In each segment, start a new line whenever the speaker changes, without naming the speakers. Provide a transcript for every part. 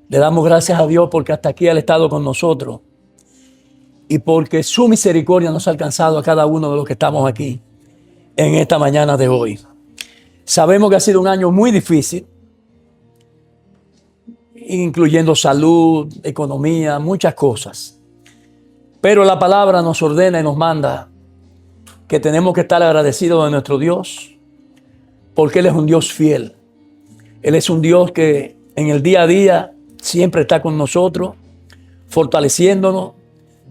Le damos gracias a Dios porque hasta aquí Él ha estado con nosotros y porque su misericordia nos ha alcanzado a cada uno de los que estamos aquí en esta mañana de hoy. Sabemos que ha sido un año muy difícil, incluyendo salud, economía, muchas cosas. Pero la palabra nos ordena y nos manda que tenemos que estar agradecidos de nuestro Dios porque Él es un Dios fiel. Él es un Dios que en el día a día siempre está con nosotros, fortaleciéndonos,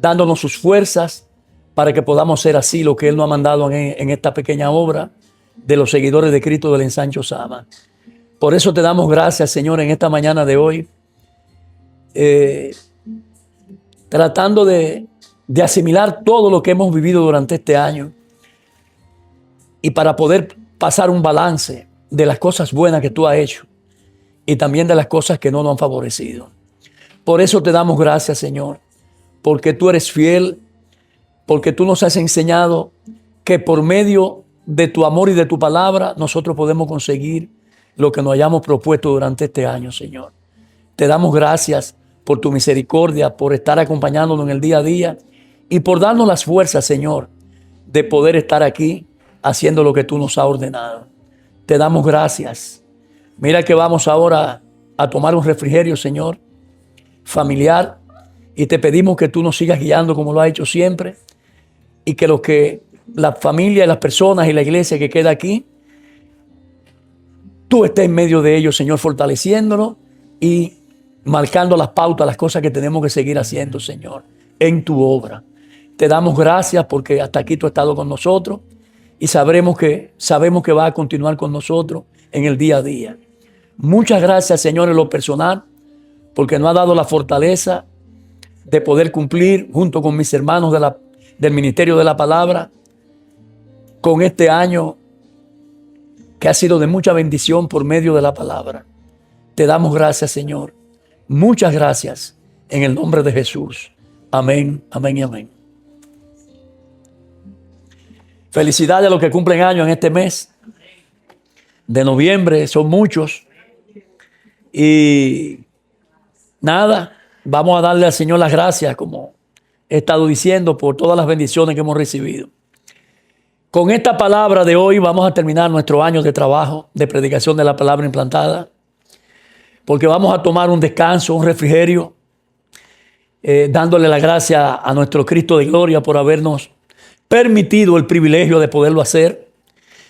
dándonos sus fuerzas para que podamos ser así lo que Él nos ha mandado en esta pequeña obra de los seguidores de Cristo del Ensancho Sama. Por eso te damos gracias, Señor, en esta mañana de hoy, tratando de asimilar todo lo que hemos vivido durante este año y para poder pasar un balance de las cosas buenas que tú has hecho y también de las cosas que no nos han favorecido. Por eso te damos gracias, Señor, porque tú eres fiel, porque tú nos has enseñado que por medio de tu amor y de tu palabra nosotros podemos conseguir lo que nos hayamos propuesto durante este año, Señor. Te damos gracias por tu misericordia, por estar acompañándonos en el día a día y por darnos las fuerzas, Señor, de poder estar aquí haciendo lo que tú nos has ordenado. Te damos gracias. Mira que vamos ahora a tomar un refrigerio, Señor, familiar, y te pedimos que tú nos sigas guiando como lo has hecho siempre y que la familia y las personas y la iglesia que queda aquí, tú estés en medio de ellos, Señor, fortaleciéndonos y marcando las pautas, las cosas que tenemos que seguir haciendo, Señor, en tu obra. Te damos gracias porque hasta aquí tú has estado con nosotros y sabemos que va a continuar con nosotros en el día a día. Muchas gracias, Señor, en lo personal, porque nos ha dado la fortaleza de poder cumplir junto con mis hermanos del Ministerio de la Palabra con este año que ha sido de mucha bendición por medio de la palabra. Te damos gracias, Señor. Muchas gracias en el nombre de Jesús. Amén, amén y amén. Felicidades a los que cumplen años en este mes de noviembre, son muchos. Y nada, vamos a darle al Señor las gracias, como he estado diciendo, por todas las bendiciones que hemos recibido. Con esta palabra de hoy vamos a terminar nuestro año de trabajo, de predicación de la palabra implantada, porque vamos a tomar un descanso, un refrigerio, dándole la gracia a nuestro Cristo de gloria por habernos permitido el privilegio de poderlo hacer,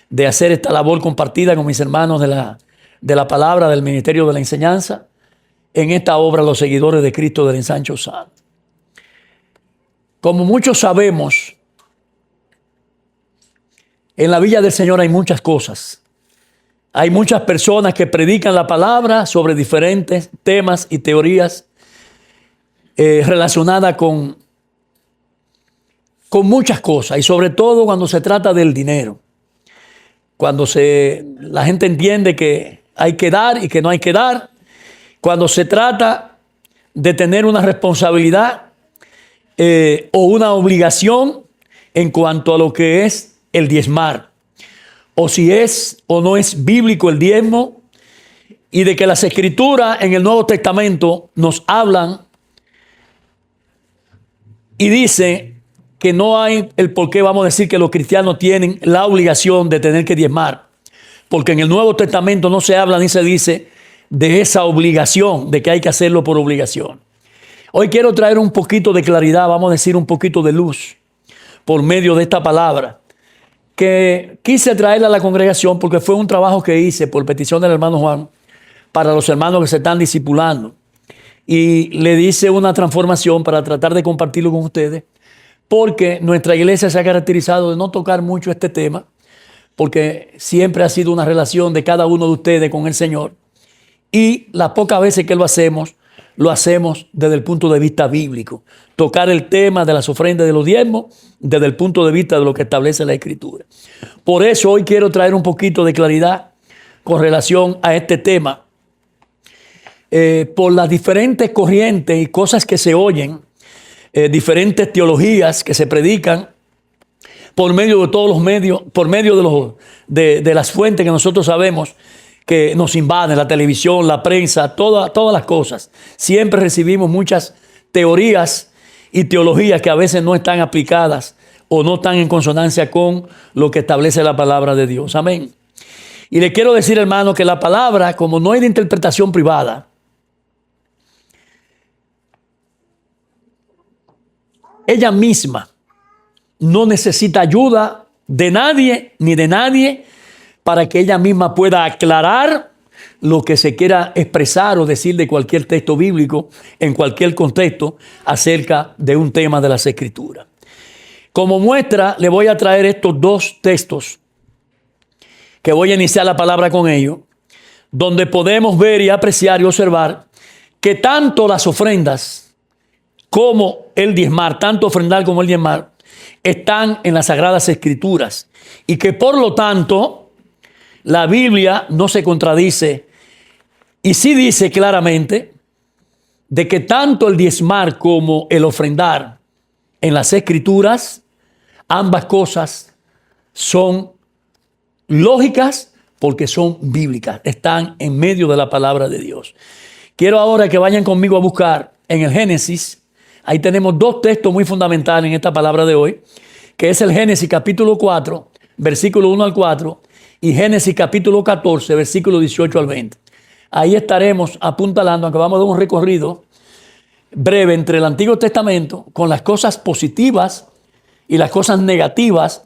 de hacer esta labor compartida con mis hermanos de la palabra del Ministerio de la Enseñanza en esta obra, los seguidores de Cristo del Ensancho Sama. Como muchos sabemos, en la Villa del Señor hay muchas cosas. Hay muchas personas que predican la palabra sobre diferentes temas y teorías relacionadas con muchas cosas, y sobre todo cuando se trata del dinero. Cuando la gente entiende que hay que dar y que no hay que dar. Cuando se trata de tener una responsabilidad o una obligación en cuanto a lo que es el diezmar, o si es o no es bíblico el diezmo, y de que las escrituras en el Nuevo Testamento nos hablan y dice que no hay el por qué vamos a decir que los cristianos tienen la obligación de tener que diezmar, porque en el Nuevo Testamento no se habla ni se dice de esa obligación, de que hay que hacerlo por obligación. Hoy quiero traer un poquito de claridad, vamos a decir un poquito de luz, por medio de esta palabra, que quise traerla a la congregación porque fue un trabajo que hice por petición del hermano Juan para los hermanos que se están discipulando. Y le hice una transformación para tratar de compartirlo con ustedes, porque nuestra iglesia se ha caracterizado de no tocar mucho este tema, porque siempre ha sido una relación de cada uno de ustedes con el Señor. Y las pocas veces que lo hacemos desde el punto de vista bíblico. Tocar el tema de las ofrendas de los diezmos desde el punto de vista de lo que establece la Escritura. Por eso hoy quiero traer un poquito de claridad con relación a este tema. Por las diferentes corrientes y cosas que se oyen, diferentes teologías que se predican por medio de todos los medios, por medio de las fuentes que nosotros sabemos que nos invaden, la televisión, la prensa, todas las cosas. Siempre recibimos muchas teorías y teologías que a veces no están aplicadas o no están en consonancia con lo que establece la palabra de Dios. Amén. Y le quiero decir, hermano, que la palabra, como no hay de interpretación privada, ella misma no necesita ayuda de nadie ni de nadie para que ella misma pueda aclarar lo que se quiera expresar o decir de cualquier texto bíblico en cualquier contexto acerca de un tema de las Escrituras. Como muestra, le voy a traer estos dos textos que voy a iniciar la palabra con ellos, donde podemos ver y apreciar y observar que tanto las ofrendas como el diezmar, tanto ofrendar como el diezmar, están en las Sagradas Escrituras y que por lo tanto la Biblia no se contradice y sí dice claramente de que tanto el diezmar como el ofrendar en las Escrituras, ambas cosas son lógicas porque son bíblicas, están en medio de la palabra de Dios. Quiero ahora que vayan conmigo a buscar en el Génesis. Ahí tenemos dos textos muy fundamentales en esta palabra de hoy, que es el Génesis capítulo 4, versículo 1 al 4, y Génesis capítulo 14, versículo 18 al 20. Ahí estaremos apuntalando, aunque vamos a dar un recorrido breve entre el Antiguo Testamento con las cosas positivas y las cosas negativas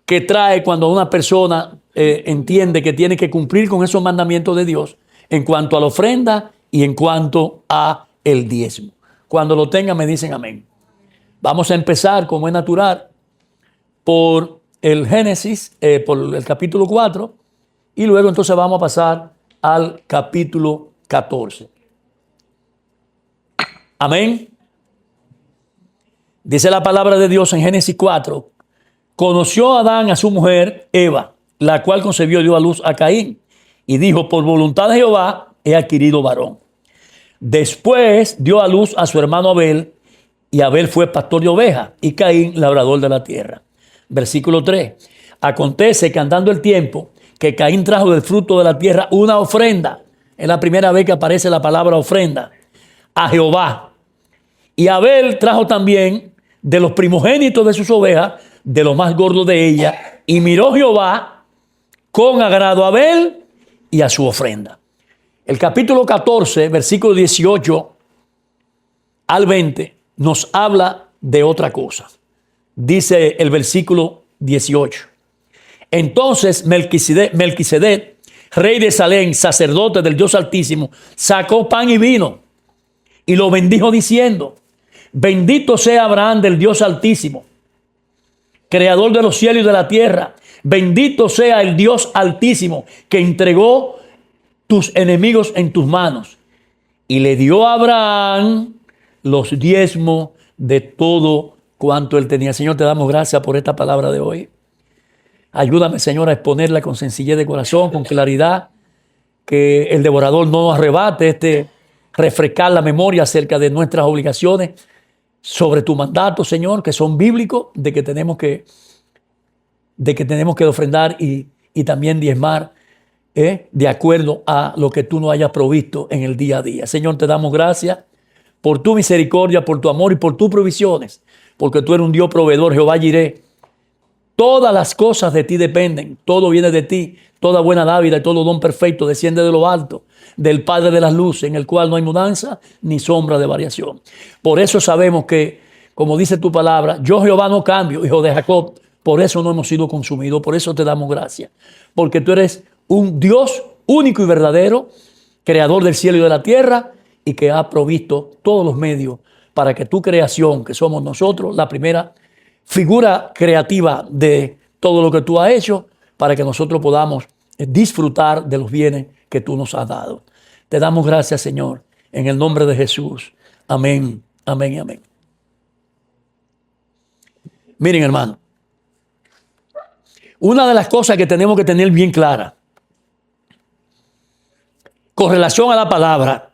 que trae cuando una persona entiende que tiene que cumplir con esos mandamientos de Dios en cuanto a la ofrenda y en cuanto a el diezmo. Cuando lo tengan me dicen amén. Vamos a empezar, como es natural, por el Génesis, por el capítulo 4, y luego entonces vamos a pasar al capítulo 14. Amén. Dice la palabra de Dios en Génesis 4. Conoció Adán a su mujer Eva, la cual concebió y dio a luz a Caín, y dijo: por voluntad de Jehová he adquirido varón. Después dio a luz a su hermano Abel, y Abel fue pastor de ovejas, y Caín labrador de la tierra. Versículo 3. Acontece que andando el tiempo, que Caín trajo del fruto de la tierra una ofrenda. Es la primera vez que aparece la palabra ofrenda a Jehová. Y Abel trajo también de los primogénitos de sus ovejas, de lo más gordo de ellas, y miró Jehová con agrado a Abel y a su ofrenda. El capítulo 14, versículo 18 al 20, nos habla de otra cosa. Dice el versículo 18. Entonces Melquisedec, rey de Salem, sacerdote del Dios Altísimo, sacó pan y vino y lo bendijo diciendo: bendito sea Abraham del Dios Altísimo, creador de los cielos y de la tierra. Bendito sea el Dios Altísimo que entregó tus enemigos en tus manos. Y le dio a Abraham los diezmos de todo cuanto él tenía. Señor, te damos gracias por esta palabra de hoy. Ayúdame, Señor, a exponerla con sencillez de corazón, con claridad, que el devorador no nos arrebate refrescar la memoria acerca de nuestras obligaciones sobre tu mandato, Señor, que son bíblicos, de que tenemos que ofrendar y también diezmar, de acuerdo a lo que tú nos hayas provisto en el día a día. Señor, te damos gracias por tu misericordia, por tu amor y por tus provisiones, porque tú eres un Dios proveedor, Jehová Jireh. Todas las cosas de ti dependen, todo viene de ti, toda buena dádiva y todo don perfecto desciende de lo alto, del Padre de las luces, en el cual no hay mudanza ni sombra de variación. Por eso sabemos que, como dice tu palabra, yo Jehová no cambio, hijo de Jacob. Por eso no hemos sido consumidos, por eso te damos gracias, porque tú eres un Dios único y verdadero, creador del cielo y de la tierra, y que ha provisto todos los medios para que tu creación, que somos nosotros, la primera figura creativa de todo lo que tú has hecho, para que nosotros podamos disfrutar de los bienes que tú nos has dado. Te damos gracias, Señor, en el nombre de Jesús. Amén, amén y amén. Miren, hermano, una de las cosas que tenemos que tener bien clara con relación a la palabra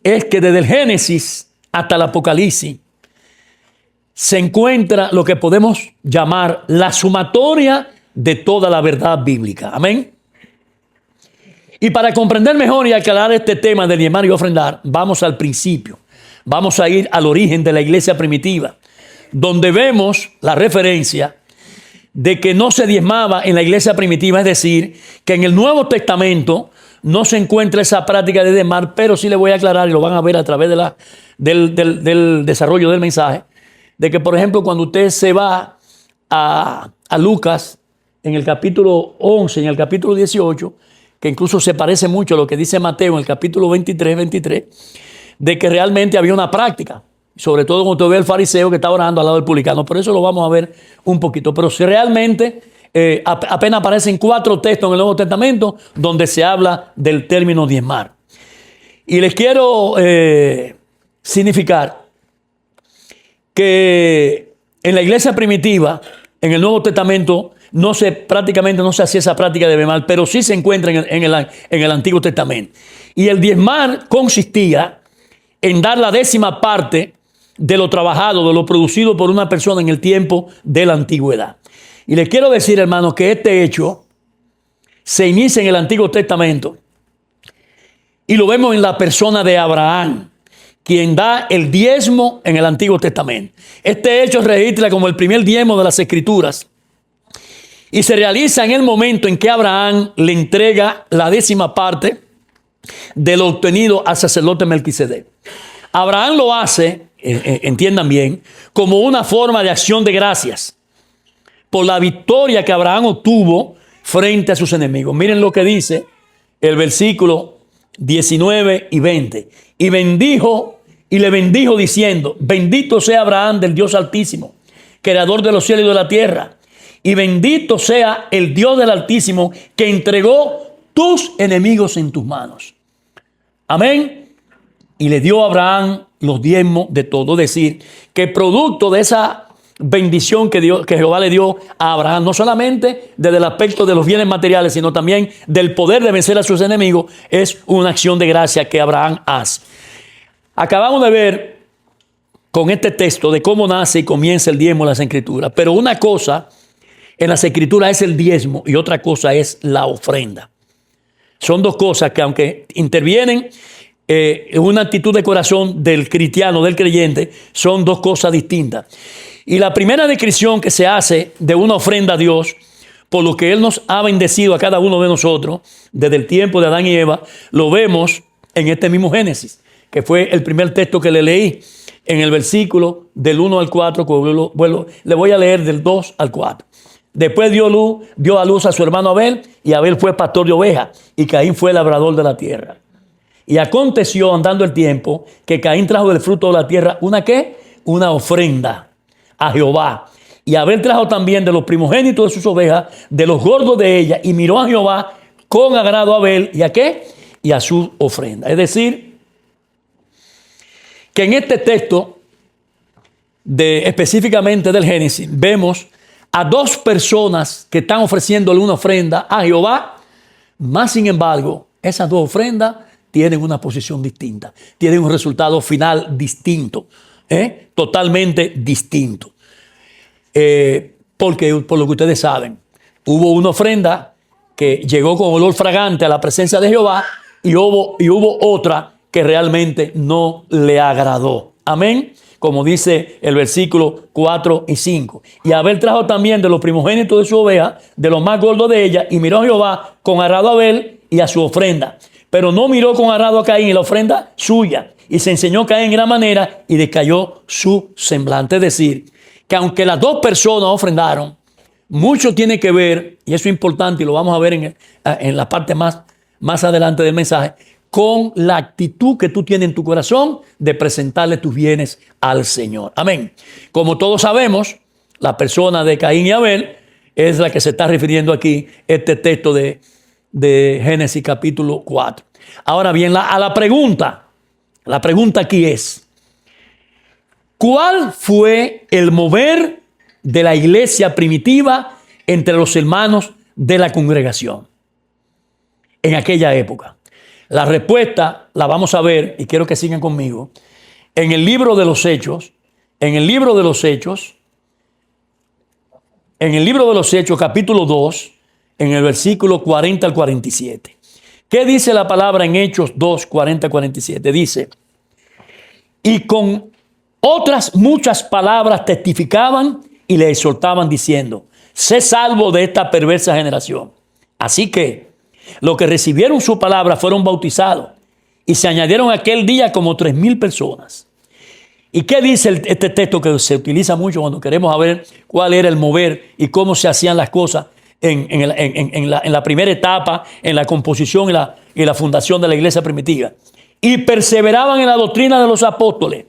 es que desde el Génesis hasta el Apocalipsis se encuentra lo que podemos llamar la sumatoria de toda la verdad bíblica. Amén. Y para comprender mejor y aclarar este tema del diezmar y ofrendar, vamos al principio. Vamos a ir al origen de la iglesia primitiva, donde vemos la referencia de que no se diezmaba en la iglesia primitiva, es decir, que en el Nuevo Testamento no se encuentra esa práctica de diezmar, pero sí le voy a aclarar, y lo van a ver a través de del desarrollo del mensaje, de que, por ejemplo, cuando usted se va a Lucas, en el capítulo 11, en el capítulo 18, que incluso se parece mucho a lo que dice Mateo en el capítulo 23, de que realmente había una práctica, sobre todo cuando usted ve al fariseo que está orando al lado del publicano. Por eso lo vamos a ver un poquito. Pero si realmente apenas aparecen 4 textos en el Nuevo Testamento donde se habla del término diezmar. Y les quiero significar que en la iglesia primitiva, en el Nuevo Testamento, prácticamente no se hacía esa práctica de diezmar, pero sí se encuentra en el Antiguo Testamento. Y el diezmar consistía en dar la 10ª parte de lo trabajado, de lo producido por una persona en el tiempo de la antigüedad. Y les quiero decir, hermanos, que este hecho se inicia en el Antiguo Testamento y lo vemos en la persona de Abraham, quien da el diezmo en el Antiguo Testamento. Este hecho se registra como el primer diezmo de las Escrituras y se realiza en el momento en que Abraham le entrega la 10ª parte de lo obtenido al sacerdote Melquisedec. Abraham lo hace, entiendan bien, como una forma de acción de gracias por la victoria que Abraham obtuvo frente a sus enemigos. Miren lo que dice el versículo 19 y 20. Y le bendijo diciendo: bendito sea Abraham del Dios Altísimo, creador de los cielos y de la tierra. Y bendito sea el Dios del Altísimo, que entregó tus enemigos en tus manos. Amén. Y le dio a Abraham los diezmos de todo. Es decir, que producto de esa bendición que Jehová le dio a Abraham, no solamente desde el aspecto de los bienes materiales, sino también del poder de vencer a sus enemigos, es una acción de gracia que Abraham hace. Acabamos de ver con este texto de cómo nace y comienza el diezmo en las Escrituras. Pero una cosa en las Escrituras es el diezmo y otra cosa es la ofrenda. Son dos cosas que, aunque intervienen en una actitud de corazón del cristiano, del creyente, son dos cosas distintas. Y la primera descripción que se hace de una ofrenda a Dios, por lo que Él nos ha bendecido a cada uno de nosotros, desde el tiempo de Adán y Eva, lo vemos en este mismo Génesis, que fue el primer texto que le leí, en el versículo del 1 al 4, le voy a leer del 2 al 4. Después dio a luz a su hermano Abel, y Abel fue pastor de ovejas, y Caín fue labrador de la tierra. Y aconteció, andando el tiempo, que Caín trajo del fruto de la tierra una ofrenda a Jehová. Y Abel trajo también de los primogénitos de sus ovejas, de los gordos de ellas, y miró a Jehová con agrado a Abel, ¿y a qué? Y a su ofrenda. Es decir, que en este texto, específicamente del Génesis, vemos a 2 personas que están ofreciéndole una ofrenda a Jehová, más sin embargo, esas 2 ofrendas tienen una posición distinta, tienen un resultado final distinto, totalmente distinto. Porque, por lo que ustedes saben, hubo una ofrenda que llegó con olor fragante a la presencia de Jehová y hubo otra que realmente no le agradó. Amén. Como dice el versículo 4 y 5. Y Abel trajo también de los primogénitos de su oveja, de los más gordos de ella, y miró a Jehová con agrado a Abel y a su ofrenda. Pero no miró con agrado a Caín y la ofrenda suya. Y se enseñó Caín en gran manera y decayó su semblante. Es decir, que aunque las 2 personas ofrendaron, mucho tiene que ver, y eso es importante y lo vamos a ver en la parte más adelante del mensaje, con la actitud que tú tienes en tu corazón de presentarle tus bienes al Señor. Amén. Como todos sabemos, la persona de Caín y Abel es la que se está refiriendo aquí este texto de Génesis capítulo 4. Ahora bien, la pregunta aquí es: ¿cuál fue el mover de la iglesia primitiva entre los hermanos de la congregación en aquella época? La respuesta la vamos a ver, y quiero que sigan conmigo, en el libro de los Hechos, capítulo 2, en el versículo 40 al 47. ¿Qué dice la palabra en Hechos 2, 40, 47? Dice, y con otras muchas palabras testificaban y le exhortaban diciendo, sé salvo de esta perversa generación. Así que los que recibieron su palabra fueron bautizados y se añadieron aquel día como 3,000 personas. ¿Y qué dice este texto que se utiliza mucho cuando queremos saber cuál era el mover y cómo se hacían las cosas en la primera etapa, en la composición y la fundación de la iglesia primitiva? Y perseveraban en la doctrina de los apóstoles,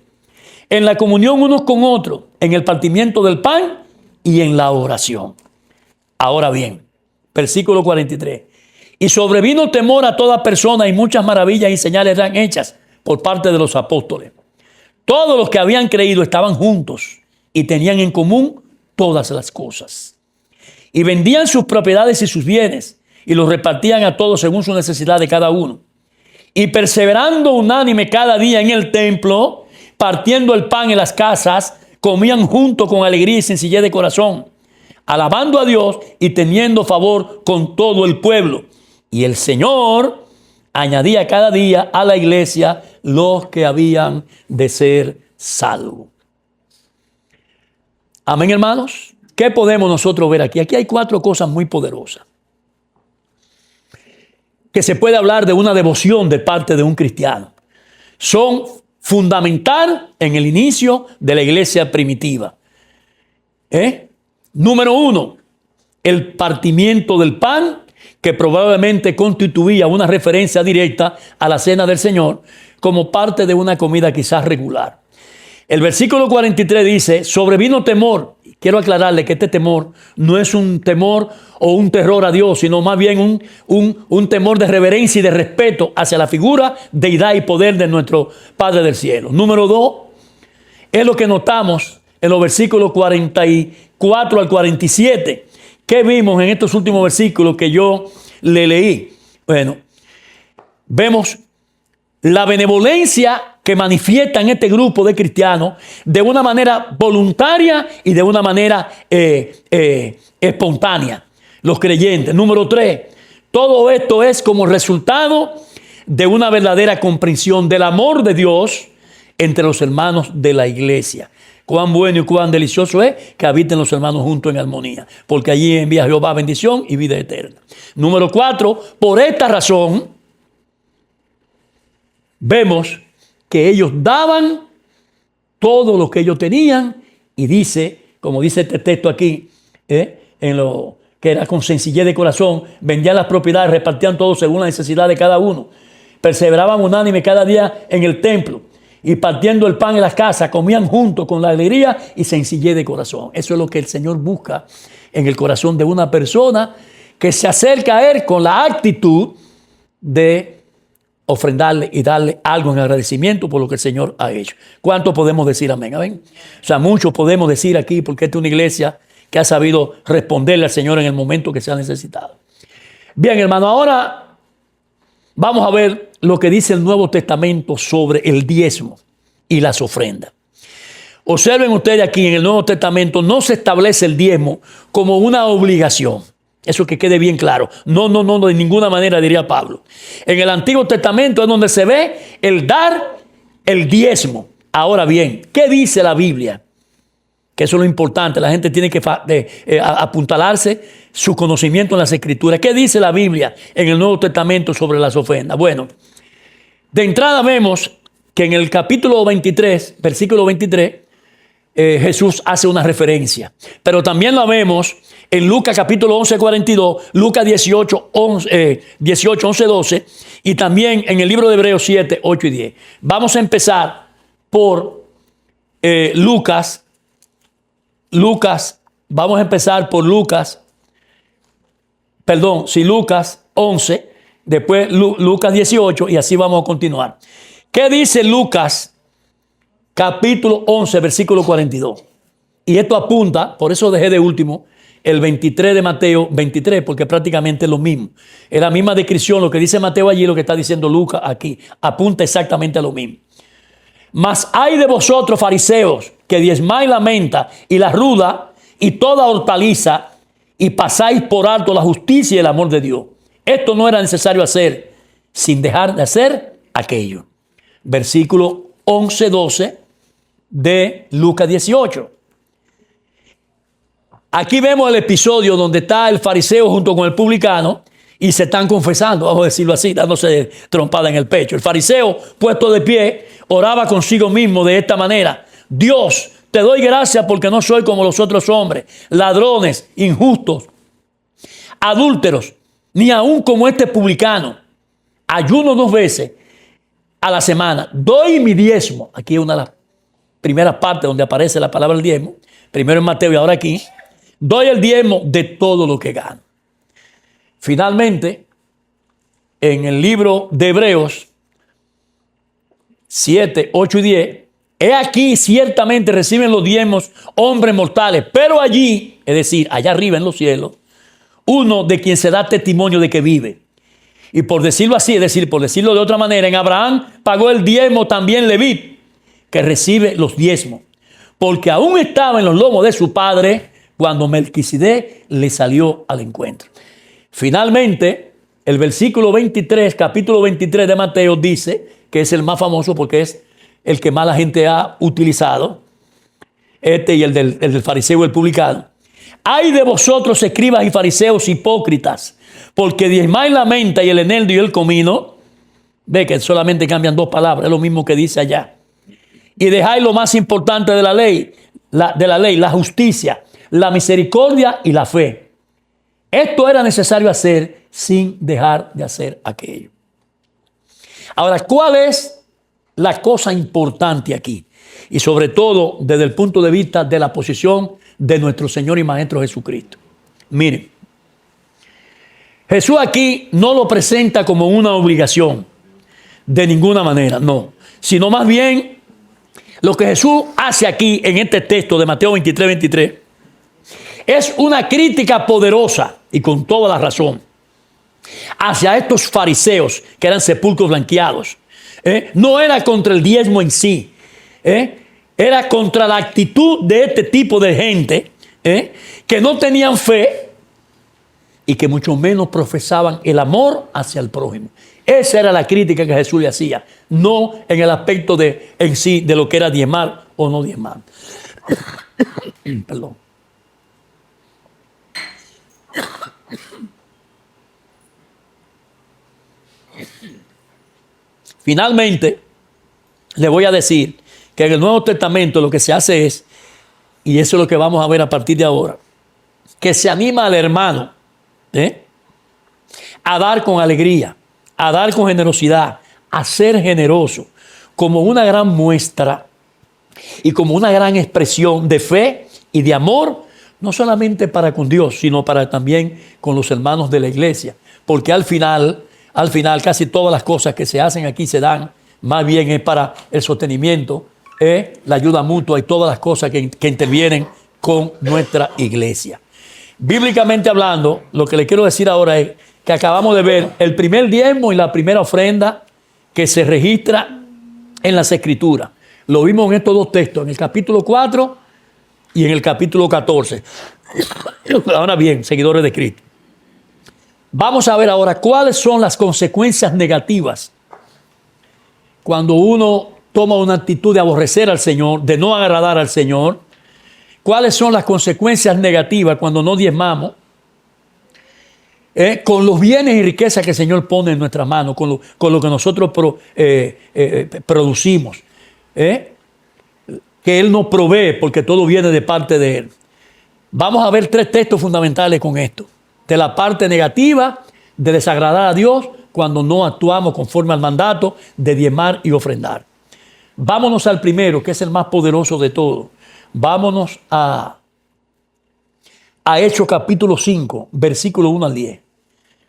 en la comunión unos con otros, en el partimiento del pan y en la oración. Ahora bien, versículo 43. Y sobrevino temor a toda persona y muchas maravillas y señales eran hechas por parte de los apóstoles. Todos los que habían creído estaban juntos y tenían en común todas las cosas. Y vendían sus propiedades y sus bienes y los repartían a todos según su necesidad de cada uno. Y perseverando unánime cada día en el templo, partiendo el pan en las casas, comían juntos con alegría y sencillez de corazón, alabando a Dios y teniendo favor con todo el pueblo. Y el Señor añadía cada día a la iglesia los que habían de ser salvos. Amén, hermanos. ¿Qué podemos nosotros ver aquí? Aquí hay 4 cosas muy poderosas. Que se puede hablar de una devoción de parte de un cristiano. Son fundamental en el inicio de la iglesia primitiva. Número 1, el partimiento del pan, que probablemente constituía una referencia directa a la cena del Señor como parte de una comida quizás regular. El versículo 43 dice, sobrevino temor. Quiero aclararle que este temor no es un temor o un terror a Dios, sino más bien un temor de reverencia y de respeto hacia la figura, deidad y poder de nuestro Padre del cielo. Número 2, es lo que notamos en los versículos 44 al 47. ¿Qué vimos en estos últimos versículos que yo le leí? Bueno, vemos la benevolencia que manifiestan este grupo de cristianos de una manera voluntaria y de una manera espontánea. Los creyentes. Número 3, todo esto es como resultado de una verdadera comprensión del amor de Dios entre los hermanos de la iglesia. Cuán bueno y cuán delicioso es que habiten los hermanos juntos en armonía, porque allí envía Jehová bendición y vida eterna. Número 4, por esta razón vemos que ellos daban todo lo que ellos tenían y dice, como dice este texto aquí, en lo que era con sencillez de corazón, vendían las propiedades, repartían todo según la necesidad de cada uno, perseveraban unánime cada día en el templo y partiendo el pan en las casas, comían juntos con la alegría y sencillez de corazón. Eso es lo que el Señor busca en el corazón de una persona que se acerca a Él con la actitud de ofrendarle y darle algo en agradecimiento por lo que el Señor ha hecho. ¿Cuánto podemos decir amén? Amén. O sea, mucho podemos decir aquí porque esta es una iglesia que ha sabido responderle al Señor en el momento que se ha necesitado. Bien, hermano, ahora vamos a ver lo que dice el Nuevo Testamento sobre el diezmo y las ofrendas. Observen ustedes aquí en el Nuevo Testamento no se establece el diezmo como una obligación. Eso que quede bien claro. No, de ninguna manera, diría Pablo. En el Antiguo Testamento es donde se ve el dar el diezmo. Ahora bien, ¿qué dice la Biblia? Que eso es lo importante. La gente tiene que apuntalarse su conocimiento en las Escrituras. ¿Qué dice la Biblia en el Nuevo Testamento sobre las ofrendas? Bueno, de entrada vemos que en el capítulo 23, versículo 23, Jesús hace una referencia. Pero también la vemos en Lucas capítulo 11, 42, Lucas 18, 11, 12 y también en el libro de Hebreos 7, 8 y 10. Vamos a empezar por Lucas. Vamos a empezar por Lucas 11, después Lucas 18 y así vamos a continuar. ¿Qué dice Lucas capítulo 11, versículo 42? Y esto apunta, por eso dejé de último el 23 de Mateo 23, porque prácticamente es lo mismo. Es la misma descripción, lo que dice Mateo allí, lo que está diciendo Lucas aquí. Apunta exactamente a lo mismo. Mas hay de vosotros, fariseos, que diezmáis la menta y la ruda y toda hortaliza y pasáis por alto la justicia y el amor de Dios. Esto no era necesario hacer sin dejar de hacer aquello. Versículo 11-12 de Lucas 18. Aquí vemos el episodio donde está el fariseo junto con el publicano y se están confesando, vamos a decirlo así, dándose trompada en el pecho. El fariseo, puesto de pie, oraba consigo mismo de esta manera: Dios, te doy gracias porque no soy como los otros hombres, ladrones, injustos, adúlteros, ni aún como este publicano. Ayuno 2 veces a la semana, doy mi diezmo. Aquí es una de las primeras partes donde aparece la palabra el diezmo, primero en Mateo y ahora aquí. Doy el diezmo de todo lo que gano. Finalmente, en el libro de Hebreos 7, 8 y 10, he aquí ciertamente reciben los diezmos hombres mortales, pero allí, es decir, allá arriba en los cielos, uno de quien se da testimonio de que vive. Y por decirlo así, es decir, por decirlo de otra manera, en Abraham pagó el diezmo también Leví, que recibe los diezmos, porque aún estaba en los lomos de su padre cuando Melquisedec le salió al encuentro. Finalmente, el versículo 23, capítulo 23 de Mateo dice, que es el más famoso porque es el que más la gente ha utilizado, este y el del fariseo y el publicano. Ay de vosotros, escribas y fariseos hipócritas, porque diezmáis la menta y el eneldo y el comino. Ve que solamente cambian 2 palabras, es lo mismo que dice allá. Y dejáis lo más importante de la ley, la justicia, la misericordia y la fe. Esto era necesario hacer sin dejar de hacer aquello. Ahora, ¿cuál es la cosa importante aquí? Y sobre todo desde el punto de vista de la posición de nuestro Señor y Maestro Jesucristo. Miren, Jesús aquí no lo presenta como una obligación de ninguna manera, no, sino más bien lo que Jesús hace aquí en este texto de Mateo 23, 23 es una crítica poderosa y con toda la razón hacia estos fariseos que eran sepulcros blanqueados. No era contra el diezmo en sí, era contra la actitud de este tipo de gente que no tenían fe y que mucho menos profesaban el amor hacia el prójimo. Esa era la crítica que Jesús le hacía, no en el aspecto en sí de lo que era diezmar o no diezmar. Perdón. Finalmente, le voy a decir que en el Nuevo Testamento lo que se hace es, y eso es lo que vamos a ver a partir de ahora, que se anima al hermano a dar con alegría, a dar con generosidad, a ser generoso, como una gran muestra y como una gran expresión de fe y de amor, no solamente para con Dios, sino para también con los hermanos de la iglesia, porque al final casi todas las cosas que se hacen aquí se dan, más bien es para el sostenimiento, la ayuda mutua y todas las cosas que intervienen con nuestra iglesia. Bíblicamente hablando, lo que le quiero decir ahora es que acabamos de ver el primer diezmo y la primera ofrenda que se registra en las Escrituras. Lo vimos en estos 2 textos, en el capítulo 4 y en el capítulo 14. Ahora bien, seguidores de Cristo, vamos a ver ahora cuáles son las consecuencias negativas cuando uno toma una actitud de aborrecer al Señor, de no agradar al Señor. ¿Cuáles son las consecuencias negativas cuando no diezmamos con los bienes y riquezas que el Señor pone en nuestras manos, con lo que nosotros producimos? Que Él nos provee porque todo viene de parte de Él. Vamos a ver 3 textos fundamentales con esto. De la parte negativa de desagradar a Dios cuando no actuamos conforme al mandato de diezmar y ofrendar. Vámonos al primero, que es el más poderoso de todos. Vámonos a Hechos capítulo 5, versículo 1 al 10.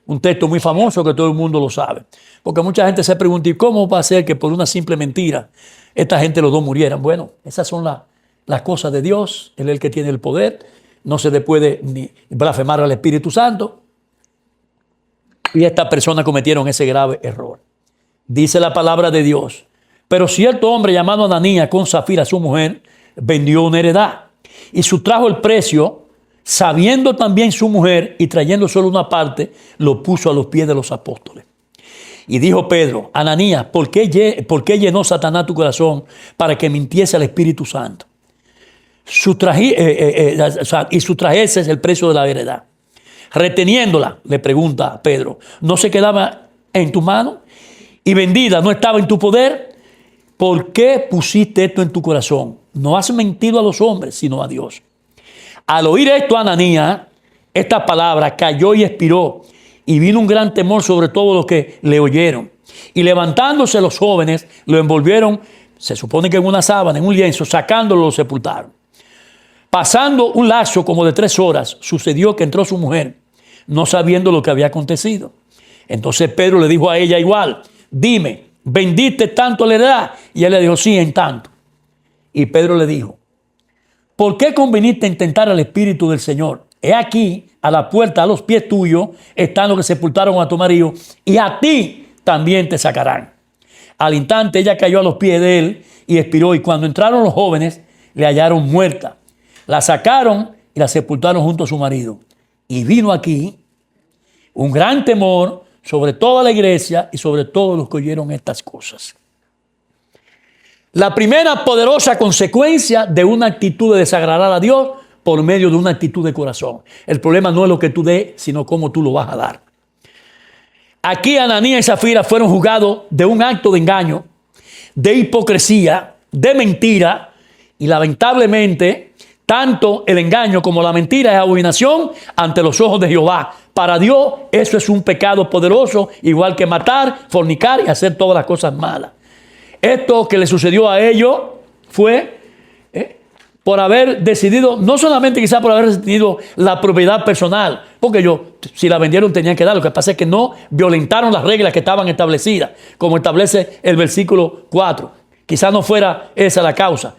Un texto muy famoso que todo el mundo lo sabe. Porque mucha gente se pregunta, ¿y cómo va a ser que por una simple mentira esta gente los 2 murieran? Bueno, esas son las cosas de Dios. Él es el que tiene el poder. No se le puede ni blasfemar al Espíritu Santo. Y estas personas cometieron ese grave error. Dice la palabra de Dios: pero cierto hombre llamado Ananías, con Zafira su mujer, vendió una heredad y sustrajo el precio, sabiendo también su mujer, y trayendo solo una parte, lo puso a los pies de los apóstoles. Y dijo Pedro, Ananías, ¿por qué llenó Satanás tu corazón para que mintiese al Espíritu Santo? Y sustrajese el precio de la heredad. Reteniéndola, le pregunta a Pedro, ¿no se quedaba en tu mano? Y vendida, ¿no estaba en tu poder? ¿Por qué pusiste esto en tu corazón? No has mentido a los hombres, sino a Dios. Al oír esto, Ananías, esta palabra cayó y expiró, y vino un gran temor sobre todos los que le oyeron. Y levantándose los jóvenes, lo envolvieron, se supone que en una sábana, en un lienzo, sacándolo, lo sepultaron. Pasando un lapso como de 3 horas, sucedió que entró su mujer, no sabiendo lo que había acontecido. Entonces Pedro le dijo a ella igual, dime, ¿vendiste tanto la heredad? Y él le dijo, sí, en tanto. Y Pedro le dijo, ¿por qué conviniste a tentar al Espíritu del Señor? He aquí, a la puerta, a los pies tuyos, están los que sepultaron a tu marido, y a ti también te sacarán. Al instante ella cayó a los pies de él y expiró, y cuando entraron los jóvenes, le hallaron muerta. La sacaron y la sepultaron junto a su marido. Y vino aquí un gran temor sobre toda la iglesia y sobre todos los que oyeron estas cosas. La primera poderosa consecuencia de una actitud de desagradar a Dios por medio de una actitud de corazón. El problema no es lo que tú des, sino cómo tú lo vas a dar. Aquí Ananías y Zafira fueron juzgados de un acto de engaño, de hipocresía, de mentira, y lamentablemente tanto el engaño como la mentira es abominación ante los ojos de Jehová. Para Dios eso es un pecado poderoso, igual que matar, fornicar y hacer todas las cosas malas. Esto que le sucedió a ellos fue por haber decidido, no solamente quizás por haber decidido la propiedad personal, porque ellos, si la vendieron, tenían que dar. Lo que pasa es que no violentaron las reglas que estaban establecidas, como establece el versículo 4. Quizás no fuera esa la causa.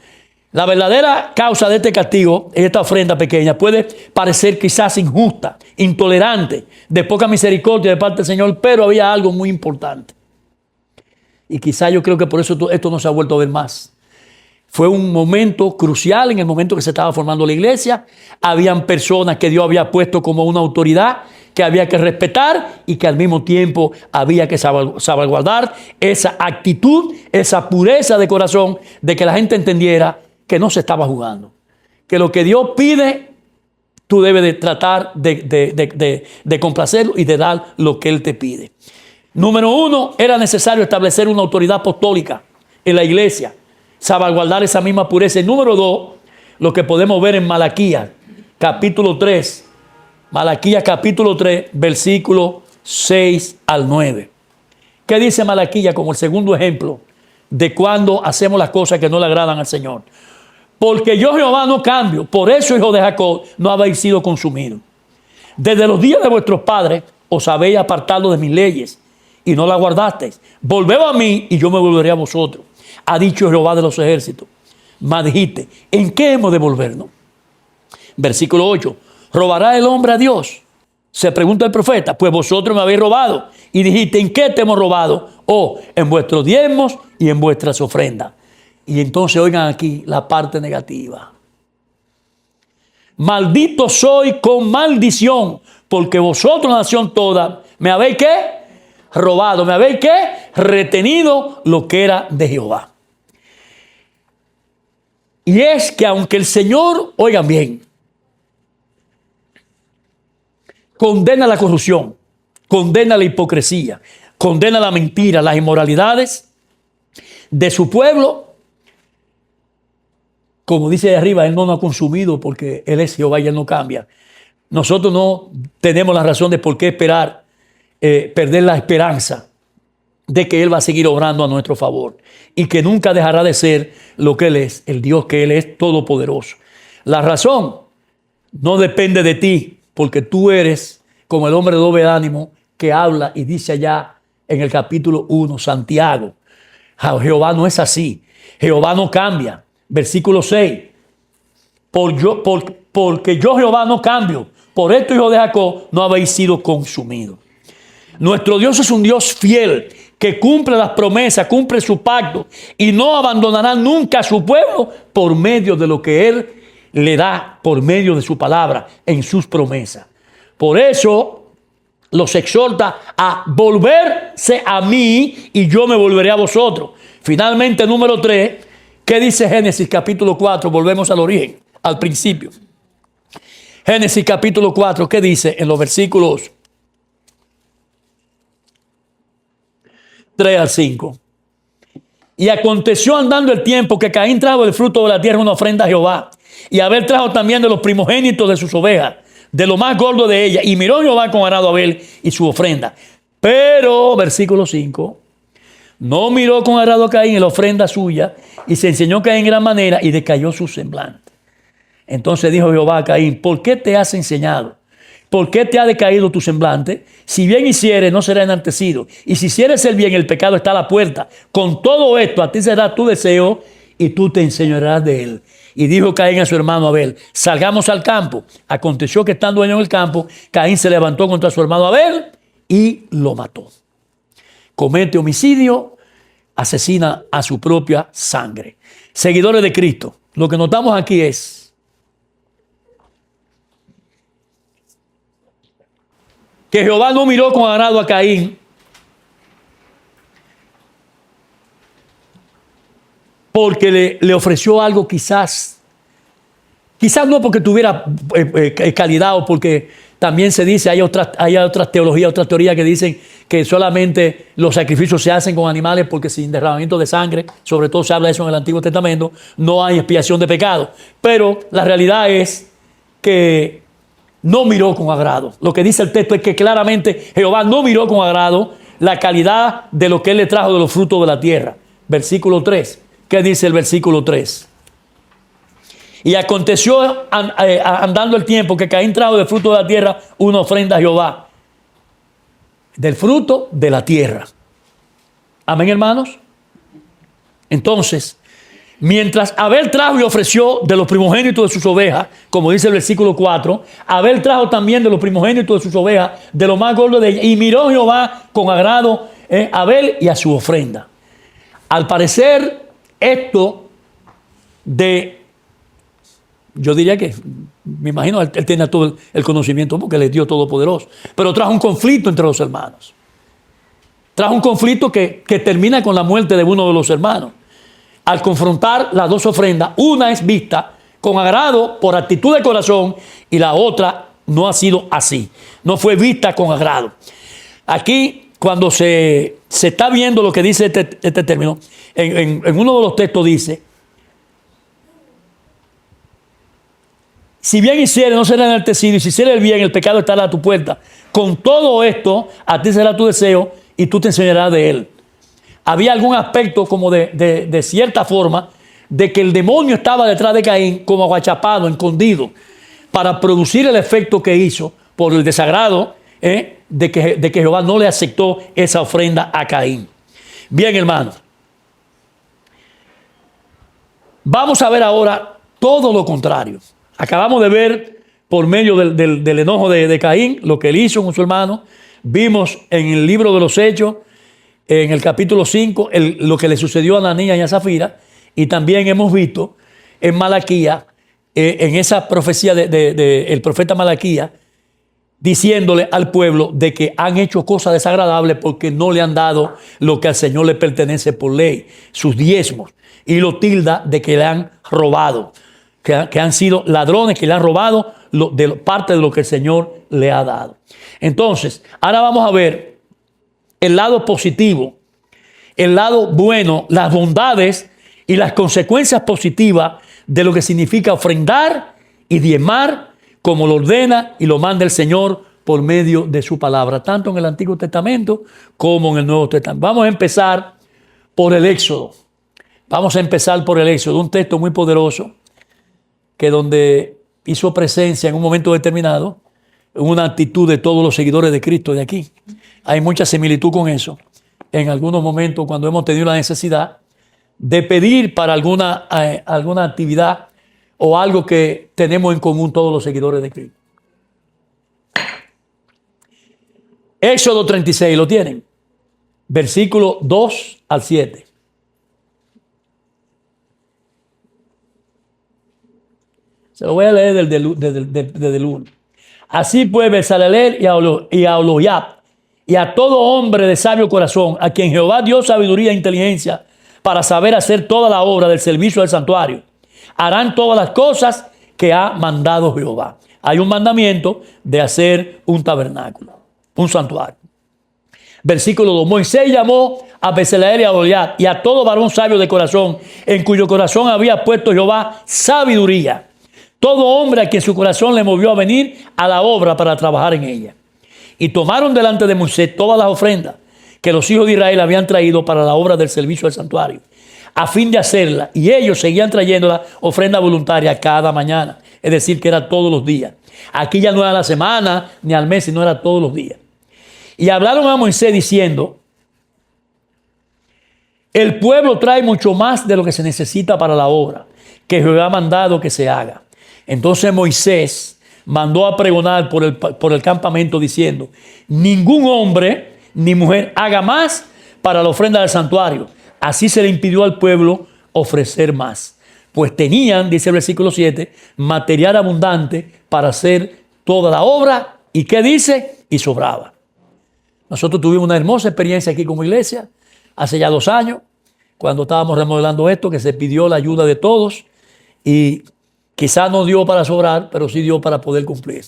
La verdadera causa de este castigo, esta ofrenda pequeña, puede parecer quizás injusta, intolerante, de poca misericordia de parte del Señor, pero había algo muy importante. Y quizás yo creo que por eso esto no se ha vuelto a ver más. Fue un momento crucial en el momento que se estaba formando la iglesia. Habían personas que Dios había puesto como una autoridad que había que respetar y que al mismo tiempo había que salvaguardar esa actitud, esa pureza de corazón de que la gente entendiera que no se estaba jugando. Que lo que Dios pide, tú debes de tratar de complacerlo y de dar lo que Él te pide. Número 1, era necesario establecer una autoridad apostólica en la iglesia, salvaguardar esa misma pureza. Y número 2, lo que podemos ver en Malaquías, capítulo 3, Malaquías capítulo 3, versículo 6 al 9. ¿Qué dice Malaquías como el segundo ejemplo de cuando hacemos las cosas que no le agradan al Señor? Porque yo, Jehová, no cambio. Por eso, hijo de Jacob, no habéis sido consumidos. Desde los días de vuestros padres os habéis apartado de mis leyes y no las guardasteis. Volved a mí y yo me volveré a vosotros, ha dicho Jehová de los ejércitos. Mas dijiste, ¿en qué hemos de volvernos? Versículo 8. ¿Robará el hombre a Dios? Se pregunta el profeta. Pues vosotros me habéis robado. Y dijiste, ¿en qué te hemos robado? Oh, en vuestros diezmos y en vuestras ofrendas. Y entonces oigan aquí la parte negativa. Maldito soy con maldición, porque vosotros, nación toda, me habéis ¿qué? Robado, me habéis ¿qué? Retenido lo que era de Jehová. Y es que aunque el Señor, oigan bien, condena la corrupción, condena la hipocresía, condena la mentira, las inmoralidades de su pueblo, como dice de arriba, Él no nos ha consumido porque Él es Jehová y Él no cambia. Nosotros no tenemos la razón de por qué esperar, perder la esperanza de que Él va a seguir obrando a nuestro favor y que nunca dejará de ser lo que Él es, el Dios que Él es todopoderoso. La razón no depende de ti, porque tú eres como el hombre de doble ánimo que habla y dice allá en el capítulo 1, Santiago. Jehová no es así. Jehová no cambia. Versículo 6. Porque yo Jehová no cambio. Por esto, hijo de Jacob, no habéis sido consumidos. Nuestro Dios es un Dios fiel que cumple las promesas, cumple su pacto y no abandonará nunca a su pueblo por medio de lo que Él le da, por medio de su palabra en sus promesas. Por eso, los exhorta a volverse a mí y yo me volveré a vosotros. Finalmente, número 3, ¿qué dice Génesis capítulo 4? Volvemos al origen, al principio. Génesis capítulo 4, ¿qué dice en los versículos 3 al 5? Y aconteció andando el tiempo que Caín trajo del fruto de la tierra una ofrenda a Jehová. Y Abel trajo también de los primogénitos de sus ovejas, de lo más gordo de ellas. Y miró Jehová con agrado a Abel y su ofrenda. Pero, versículo 5, no miró con agrado a Caín en la ofrenda suya. Y se enseñó Caín en gran manera y decayó su semblante. Entonces dijo Jehová a Caín: ¿por qué te has enseñado? ¿Por qué te ha decaído tu semblante? Si bien hicieres, no será enaltecido. Y si hicieres el bien, el pecado está a la puerta. Con todo esto, a ti será tu deseo y tú te enseñarás de él. Y dijo Caín a su hermano Abel: salgamos al campo. Aconteció que estando ellos en el campo, Caín se levantó contra su hermano Abel y lo mató. Comete homicidio, asesina a su propia sangre. Seguidores de Cristo, lo que notamos aquí es que Jehová no miró con agrado a Caín porque le ofreció algo quizás no porque tuviera calidad o porque también se dice, hay otras teologías, otras teorías que dicen que solamente los sacrificios se hacen con animales porque sin derramamiento de sangre, sobre todo se habla de eso en el Antiguo Testamento, no hay expiación de pecado. Pero la realidad es que no miró con agrado. Lo que dice el texto es que claramente Jehová no miró con agrado la calidad de lo que él le trajo de los frutos de la tierra. Versículo 3. ¿Qué dice el versículo 3? Y aconteció andando el tiempo que Caín trajo del fruto de la tierra una ofrenda a Jehová. Del fruto de la tierra. Amén, hermanos. Entonces, mientras Abel trajo y ofreció de los primogénitos de sus ovejas, como dice el versículo 4, Abel trajo también de los primogénitos de sus ovejas, de lo más gordo de ellas, y miró Jehová con agrado a Abel y a su ofrenda. Al parecer, esto yo diría que, me imagino, él tenía todo el conocimiento porque le dio todopoderoso, pero trajo un conflicto entre los hermanos. Trajo un conflicto que termina con la muerte de uno de los hermanos. Al confrontar las dos ofrendas, una es vista con agrado por actitud de corazón y la otra no ha sido así. No fue vista con agrado. Aquí, cuando se está viendo lo que dice este término, en uno de los textos dice: si bien hiciere, no será enaltecido, y si hiciere el bien, el pecado estará a tu puerta. Con todo esto, a ti será tu deseo y tú te enseñarás de él. Había algún aspecto como de cierta forma de que el demonio estaba detrás de Caín como agachapado, escondido, para producir el efecto que hizo por el desagrado de que Jehová no le aceptó esa ofrenda a Caín. Bien, hermanos, vamos a ver ahora todo lo contrario. Acabamos de ver por medio del enojo de Caín lo que él hizo con su hermano. Vimos en el libro de los Hechos, en el capítulo 5, lo que le sucedió a Ananías y a Zafira, y también hemos visto en Malaquías, en esa profecía del profeta Malaquías, diciéndole al pueblo de que han hecho cosas desagradables porque no le han dado lo que al Señor le pertenece por ley, sus diezmos, y lo tilda de que le han robado, que han sido ladrones, que le han robado parte de lo que el Señor le ha dado. Entonces, ahora vamos a ver el lado positivo, el lado bueno, las bondades y las consecuencias positivas de lo que significa ofrendar y diezmar, como lo ordena y lo manda el Señor por medio de su palabra, tanto en el Antiguo Testamento como en el Nuevo Testamento. Vamos a empezar por el Éxodo. Vamos a empezar por el Éxodo, un texto muy poderoso que donde hizo presencia en un momento determinado una actitud de todos los seguidores de Cristo de aquí. Hay mucha similitud con eso. En algunos momentos, cuando hemos tenido la necesidad de pedir para alguna actividad o algo que tenemos en común todos los seguidores de Cristo. Éxodo 36, ¿lo tienen? Versículo 2 al 7. Se lo voy a leer desde el 1. Así pues, Bezaleel y a Oholiab, y a todo hombre de sabio corazón, a quien Jehová dio sabiduría e inteligencia para saber hacer toda la obra del servicio del santuario, harán todas las cosas que ha mandado Jehová. Hay un mandamiento de hacer un tabernáculo, un santuario. Versículo 2. Moisés llamó a Bezaleel y a Oholiab y a todo varón sabio de corazón, en cuyo corazón había puesto Jehová sabiduría. Todo hombre a quien su corazón le movió a venir a la obra para trabajar en ella. Y tomaron delante de Moisés todas las ofrendas que los hijos de Israel habían traído para la obra del servicio del santuario, a fin de hacerla. Y ellos seguían trayendo la ofrenda voluntaria cada mañana. Es decir, que era todos los días. Aquí ya no era la semana ni al mes, sino era todos los días. Y hablaron a Moisés diciendo: el pueblo trae mucho más de lo que se necesita para la obra que Jehová ha mandado que se haga. Entonces Moisés mandó a pregonar por el campamento diciendo: ningún hombre ni mujer haga más para la ofrenda del santuario. Así se le impidió al pueblo ofrecer más, pues tenían, dice el versículo 7, material abundante para hacer toda la obra. ¿Y qué dice? Y sobraba. Nosotros tuvimos una hermosa experiencia aquí como iglesia hace ya 2 años, cuando estábamos remodelando esto, que se pidió la ayuda de todos y quizás no dio para sobrar, pero sí dio para poder cumplir.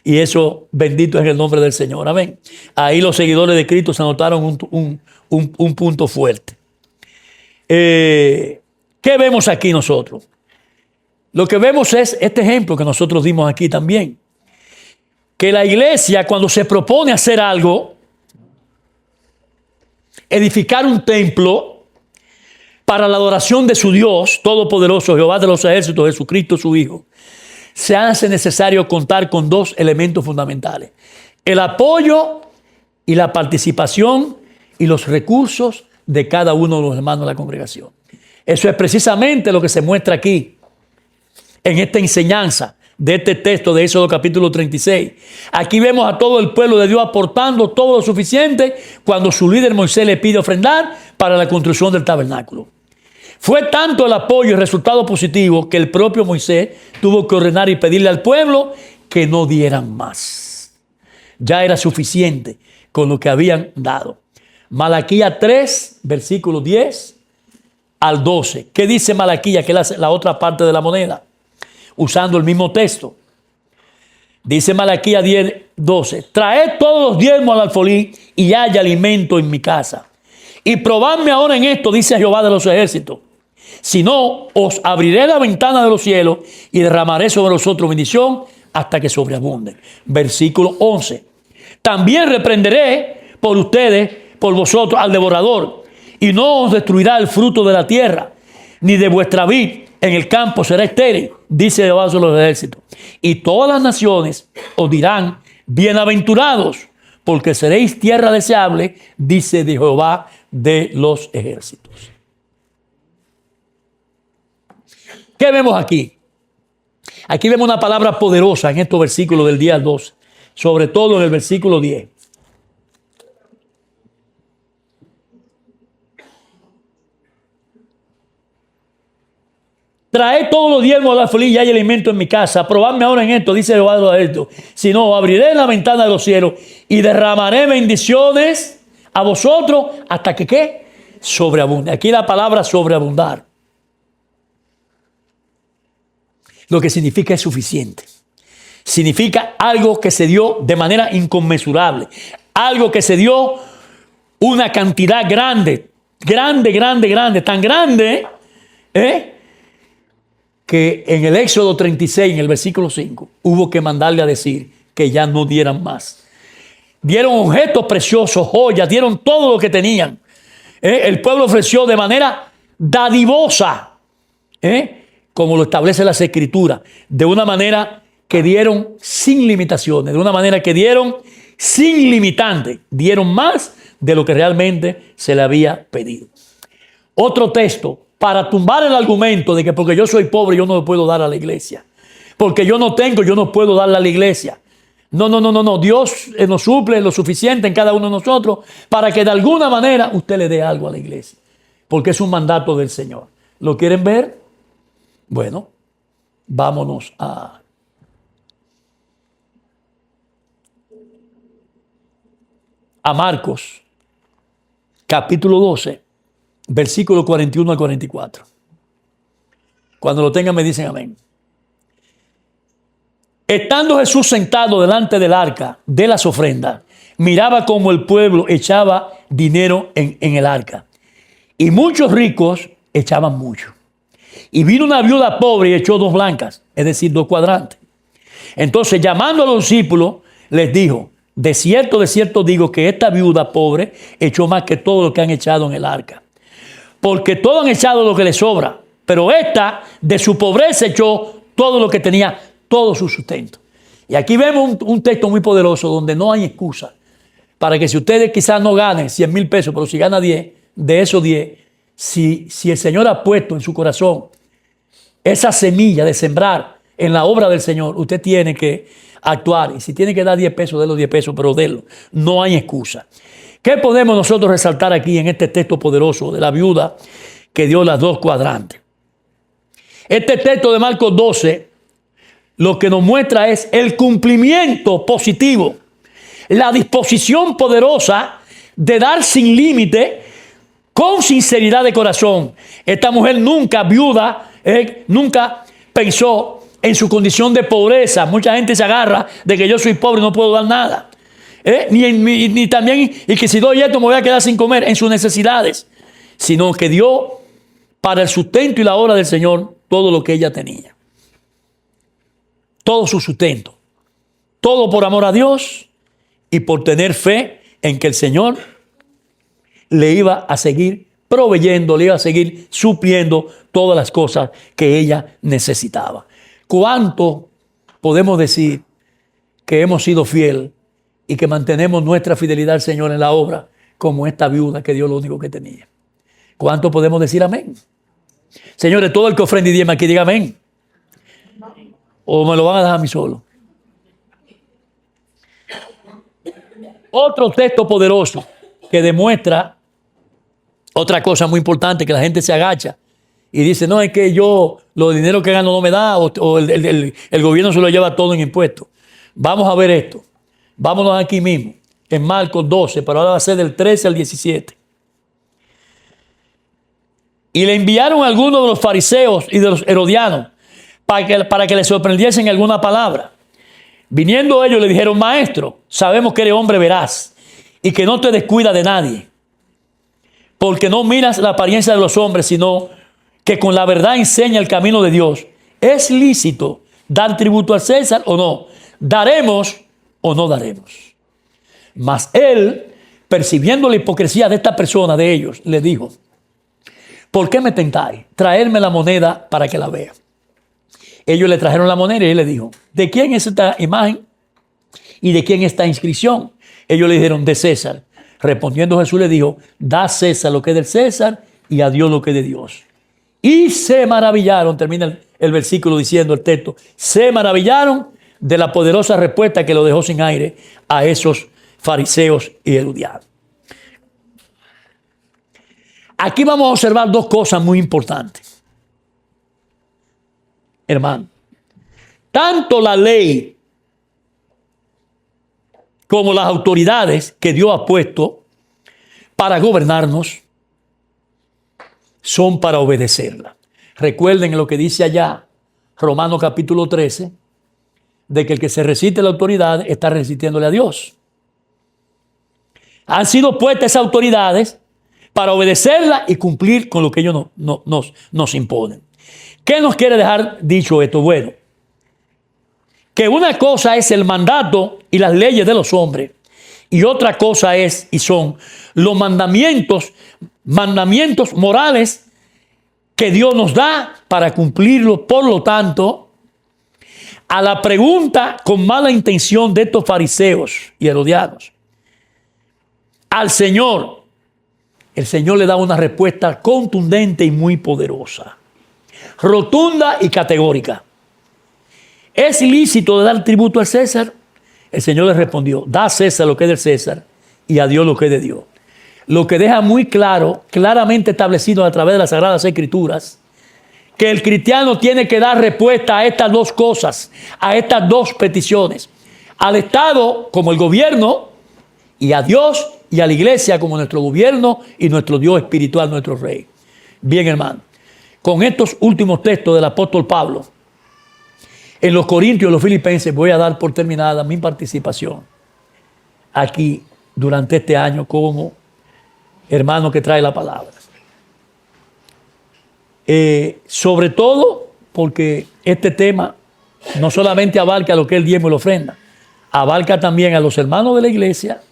Y eso, bendito es el nombre del Señor. Amén. Ahí los seguidores de Cristo se anotaron un punto fuerte. ¿Qué vemos aquí nosotros? Lo que vemos es este ejemplo que nosotros dimos aquí también. Que la iglesia, cuando se propone hacer algo, edificar un templo para la adoración de su Dios todopoderoso, Jehová de los ejércitos, Jesucristo su Hijo, se hace necesario contar con 2 elementos fundamentales: el apoyo y la participación y los recursos de cada uno de los hermanos de la congregación. Eso es precisamente lo que se muestra aquí en esta enseñanza de este texto de Éxodo capítulo 36. Aquí vemos a todo el pueblo de Dios aportando todo lo suficiente cuando su líder Moisés le pide ofrendar para la construcción del tabernáculo. Fue tanto el apoyo y el resultado positivo que el propio Moisés tuvo que ordenar y pedirle al pueblo que no dieran más. Ya era suficiente con lo que habían dado. Malaquías 3, versículos 10 al 12. ¿Qué dice Malaquías? Que es la otra parte de la moneda, usando el mismo texto. Dice Malaquías 10, 12. Traed todos los diezmos al alfolí y haya alimento en mi casa. Y probadme ahora en esto, dice Jehová de los ejércitos. Si no, os abriré la ventana de los cielos y derramaré sobre vosotros bendición hasta que sobreabunde. Versículo 11. También reprenderé por ustedes, por vosotros, al devorador, y no os destruirá el fruto de la tierra, ni de vuestra vid en el campo será estéril, dice Jehová de los ejércitos. Y todas las naciones os dirán: bienaventurados, porque seréis tierra deseable, dice de Jehová de los ejércitos. ¿Qué vemos aquí? Aquí vemos una palabra poderosa en estos versículos del 10 al 12, sobre todo en el versículo 10. Traed todos los diezmos al alfolí y hay alimento en mi casa. Probadme ahora en esto, dice Jehová de los ejércitos. Si no, abriré la ventana de los cielos y derramaré bendiciones a vosotros hasta que ¿qué? Sobreabunde. Aquí la palabra sobreabundar, lo que significa es suficiente. Significa algo que se dio de manera inconmensurable. Algo que se dio una cantidad grande, tan grande, que en el Éxodo 36, en el versículo 5, hubo que mandarle a decir que ya no dieran más. Dieron objetos preciosos, joyas, dieron todo lo que tenían. El pueblo ofreció de manera dadivosa, como lo establece las Escrituras, de una manera que dieron sin limitaciones, de una manera que dieron sin limitantes, dieron más de lo que realmente se le había pedido. Otro texto, para tumbar el argumento de que porque yo soy pobre yo no le puedo dar a la iglesia, porque yo no tengo, yo no puedo darle a la iglesia. No. Dios nos suple lo suficiente en cada uno de nosotros para que de alguna manera usted le dé algo a la iglesia, porque es un mandato del Señor. ¿Lo quieren ver? Bueno, vámonos a a Marcos, capítulo 12, versículo 41 al 44. Cuando lo tengan me dicen amén. Estando Jesús sentado delante del arca de las ofrendas, miraba cómo el pueblo echaba dinero en el arca. Y muchos ricos echaban mucho. Y vino una viuda pobre y echó 2 blancas, es decir, 2 cuadrantes. Entonces, llamando a los discípulos, les dijo: de cierto digo que esta viuda pobre echó más que todo lo que han echado en el arca. Porque todos han echado lo que les sobra, pero esta de su pobreza echó todo lo que tenía, todo su sustento. Y aquí vemos un texto muy poderoso donde no hay excusa para que si ustedes quizás no ganen 100,000 pesos, pero si gana 10, de esos 10, si el Señor ha puesto en su corazón esa semilla de sembrar en la obra del Señor, usted tiene que actuar. Y si tiene que dar 10 pesos, de los 10 pesos, pero délo. No hay excusa. ¿Qué podemos nosotros resaltar aquí en este texto poderoso de la viuda que dio las 2 cuadrantes? Este texto de Marcos 12 lo que nos muestra es el cumplimiento positivo, la disposición poderosa de dar sin límite, con sinceridad de corazón. Esta mujer nunca, viuda, nunca pensó en su condición de pobreza. Mucha gente se agarra de que yo soy pobre y no puedo dar nada. Ni también, y que si doy esto me voy a quedar sin comer, en sus necesidades. Sino que dio para el sustento y la obra del Señor todo lo que ella tenía. Todo su sustento. Todo por amor a Dios y por tener fe en que el Señor le iba a seguir proveyendo, le iba a seguir supliendo todas las cosas que ella necesitaba. ¿Cuánto podemos decir que hemos sido fieles y que mantenemos nuestra fidelidad al Señor en la obra, como esta viuda que dio lo único que tenía? ¿Cuánto podemos decir amén? Señores, todo el que ofrenda y diezma aquí diga amén. ¿O me lo van a dejar a mí solo? Otro texto poderoso que demuestra otra cosa muy importante, que la gente se agacha y dice: no, es que yo, lo dinero que gano no me da, o el gobierno se lo lleva todo en impuestos. Vamos a ver esto. Vámonos aquí mismo, en Marcos 12, pero ahora va a ser del 13 al 17. Y le enviaron a algunos de los fariseos y de los herodianos para que le sorprendiesen alguna palabra. Viniendo ellos le dijeron: maestro, sabemos que eres hombre veraz y que no te descuida de nadie, porque no miras la apariencia de los hombres, sino que con la verdad enseña el camino de Dios. ¿Es lícito dar tributo al César o no? ¿Daremos o no daremos? Mas él, percibiendo la hipocresía de esta persona, de ellos, le dijo: ¿por qué me tentáis? Traerme la moneda para que la vea. Ellos le trajeron la moneda y él le dijo: ¿de quién es esta imagen y de quién esta inscripción? Ellos le dijeron: de César. Respondiendo Jesús le dijo: da a César lo que es del César y a Dios lo que es de Dios. Y se maravillaron, termina el versículo diciendo el texto, se maravillaron de la poderosa respuesta que lo dejó sin aire a esos fariseos y herodianos. Aquí vamos a observar 2 cosas muy importantes. Hermano, tanto la ley como las autoridades que Dios ha puesto para gobernarnos son para obedecerla. Recuerden lo que dice allá Romanos capítulo 13, de que el que se resiste a la autoridad está resistiéndole a Dios. Han sido puestas esas autoridades para obedecerla y cumplir con lo que ellos nos imponen. ¿Qué nos quiere dejar dicho esto? Bueno, que una cosa es el mandato y las leyes de los hombres, y otra cosa es y son los mandamientos morales que Dios nos da para cumplirlos. Por lo tanto, a la pregunta con mala intención de estos fariseos y herodianos al Señor, el Señor le da una respuesta contundente y muy poderosa, rotunda y categórica. ¿Es ilícito de dar tributo al César? El Señor le respondió: da a César lo que es del César y a Dios lo que es de Dios. Lo que deja muy claro, claramente establecido a través de las Sagradas Escrituras, que el cristiano tiene que dar respuesta a estas 2 cosas, a estas 2 peticiones: al Estado como el gobierno, y a Dios y a la iglesia como nuestro gobierno y nuestro Dios espiritual, nuestro Rey. Bien, hermano, con estos últimos textos del apóstol Pablo, en los Corintios y los Filipenses, voy a dar por terminada mi participación aquí durante este año como hermano que trae la palabra. Sobre todo porque este tema no solamente abarca lo que es el diezmo y la ofrenda, abarca también a los hermanos de la iglesia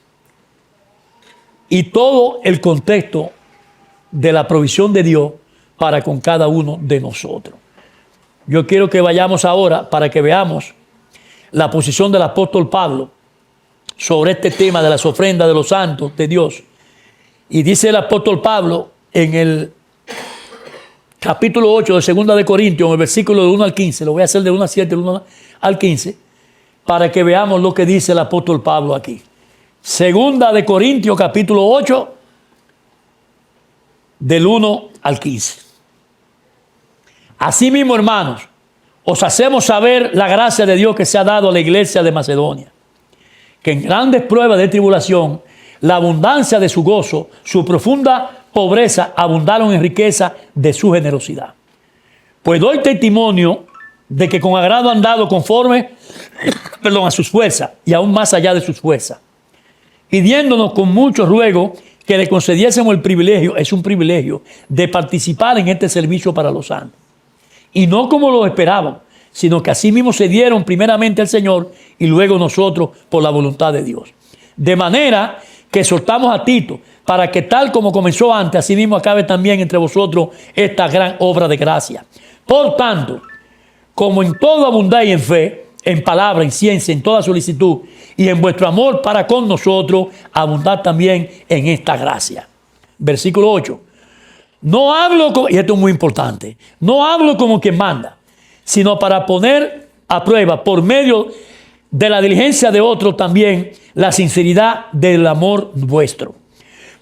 y todo el contexto de la provisión de Dios para con cada uno de nosotros. Yo quiero que vayamos ahora para que veamos la posición del apóstol Pablo sobre este tema de las ofrendas de los santos de Dios. Y dice el apóstol Pablo en el capítulo 8 de 2 de Corintios, en el versículo de 1 al 15, lo voy a hacer de 1 al 7, del 1 al 15, para que veamos lo que dice el apóstol Pablo aquí. 2 de Corintios, capítulo 8, del 1 al 15. Asimismo, hermanos, os hacemos saber la gracia de Dios que se ha dado a la iglesia de Macedonia, que en grandes pruebas de tribulación, la abundancia de su gozo, su profunda pobreza, abundaron en riqueza de su generosidad. Pues doy testimonio de que con agrado han dado conforme a sus fuerzas y aún más allá de sus fuerzas, pidiéndonos con mucho ruego que le concediésemos el privilegio, es un privilegio, de participar en este servicio para los santos. Y no como lo esperaban, sino que así mismo se dieron primeramente al Señor y luego nosotros por la voluntad de Dios. De manera que exhortamos a Tito para que tal como comenzó antes, así mismo acabe también entre vosotros esta gran obra de gracia. Por tanto, como en todo abundáis en fe, en palabra, en ciencia, en toda solicitud y en vuestro amor para con nosotros, abundad también en esta gracia. Versículo 8. No hablo, y esto es muy importante, no hablo como quien manda, sino para poner a prueba por medio de la diligencia de otros también la sinceridad del amor vuestro.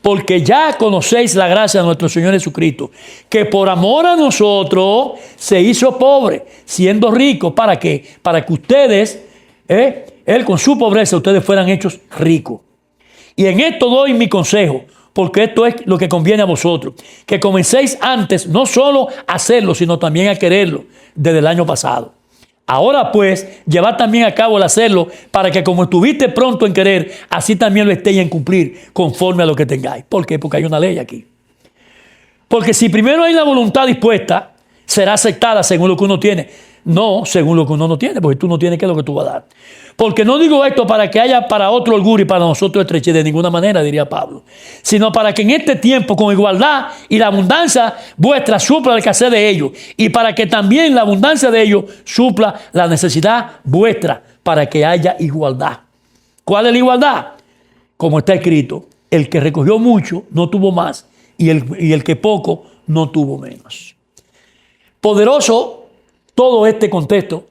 Porque ya conocéis la gracia de nuestro Señor Jesucristo, que por amor a nosotros se hizo pobre, siendo rico. ¿Para qué? Para que ustedes, Él con su pobreza, ustedes fueran hechos ricos. Y en esto doy mi consejo, porque esto es lo que conviene a vosotros, que comencéis antes no solo a hacerlo, sino también a quererlo desde el año pasado. Ahora pues, llevad también a cabo el hacerlo, para que como estuviste pronto en querer, así también lo estéis en cumplir, conforme a lo que tengáis. ¿Por qué? Porque hay una ley aquí. Porque si primero hay la voluntad dispuesta, será aceptada según lo que uno tiene. No según lo que uno no tiene, porque tú no tienes qué es lo que tú vas a dar. Porque no digo esto para que haya para otro orgullo y para nosotros estrechez, de ninguna manera, diría Pablo, sino para que en este tiempo con igualdad y la abundancia vuestra supla la escasez de ellos, y para que también la abundancia de ellos supla la necesidad vuestra, para que haya igualdad. ¿Cuál es la igualdad? Como está escrito, el que recogió mucho no tuvo más, y el que poco no tuvo menos. Poderoso todo este contexto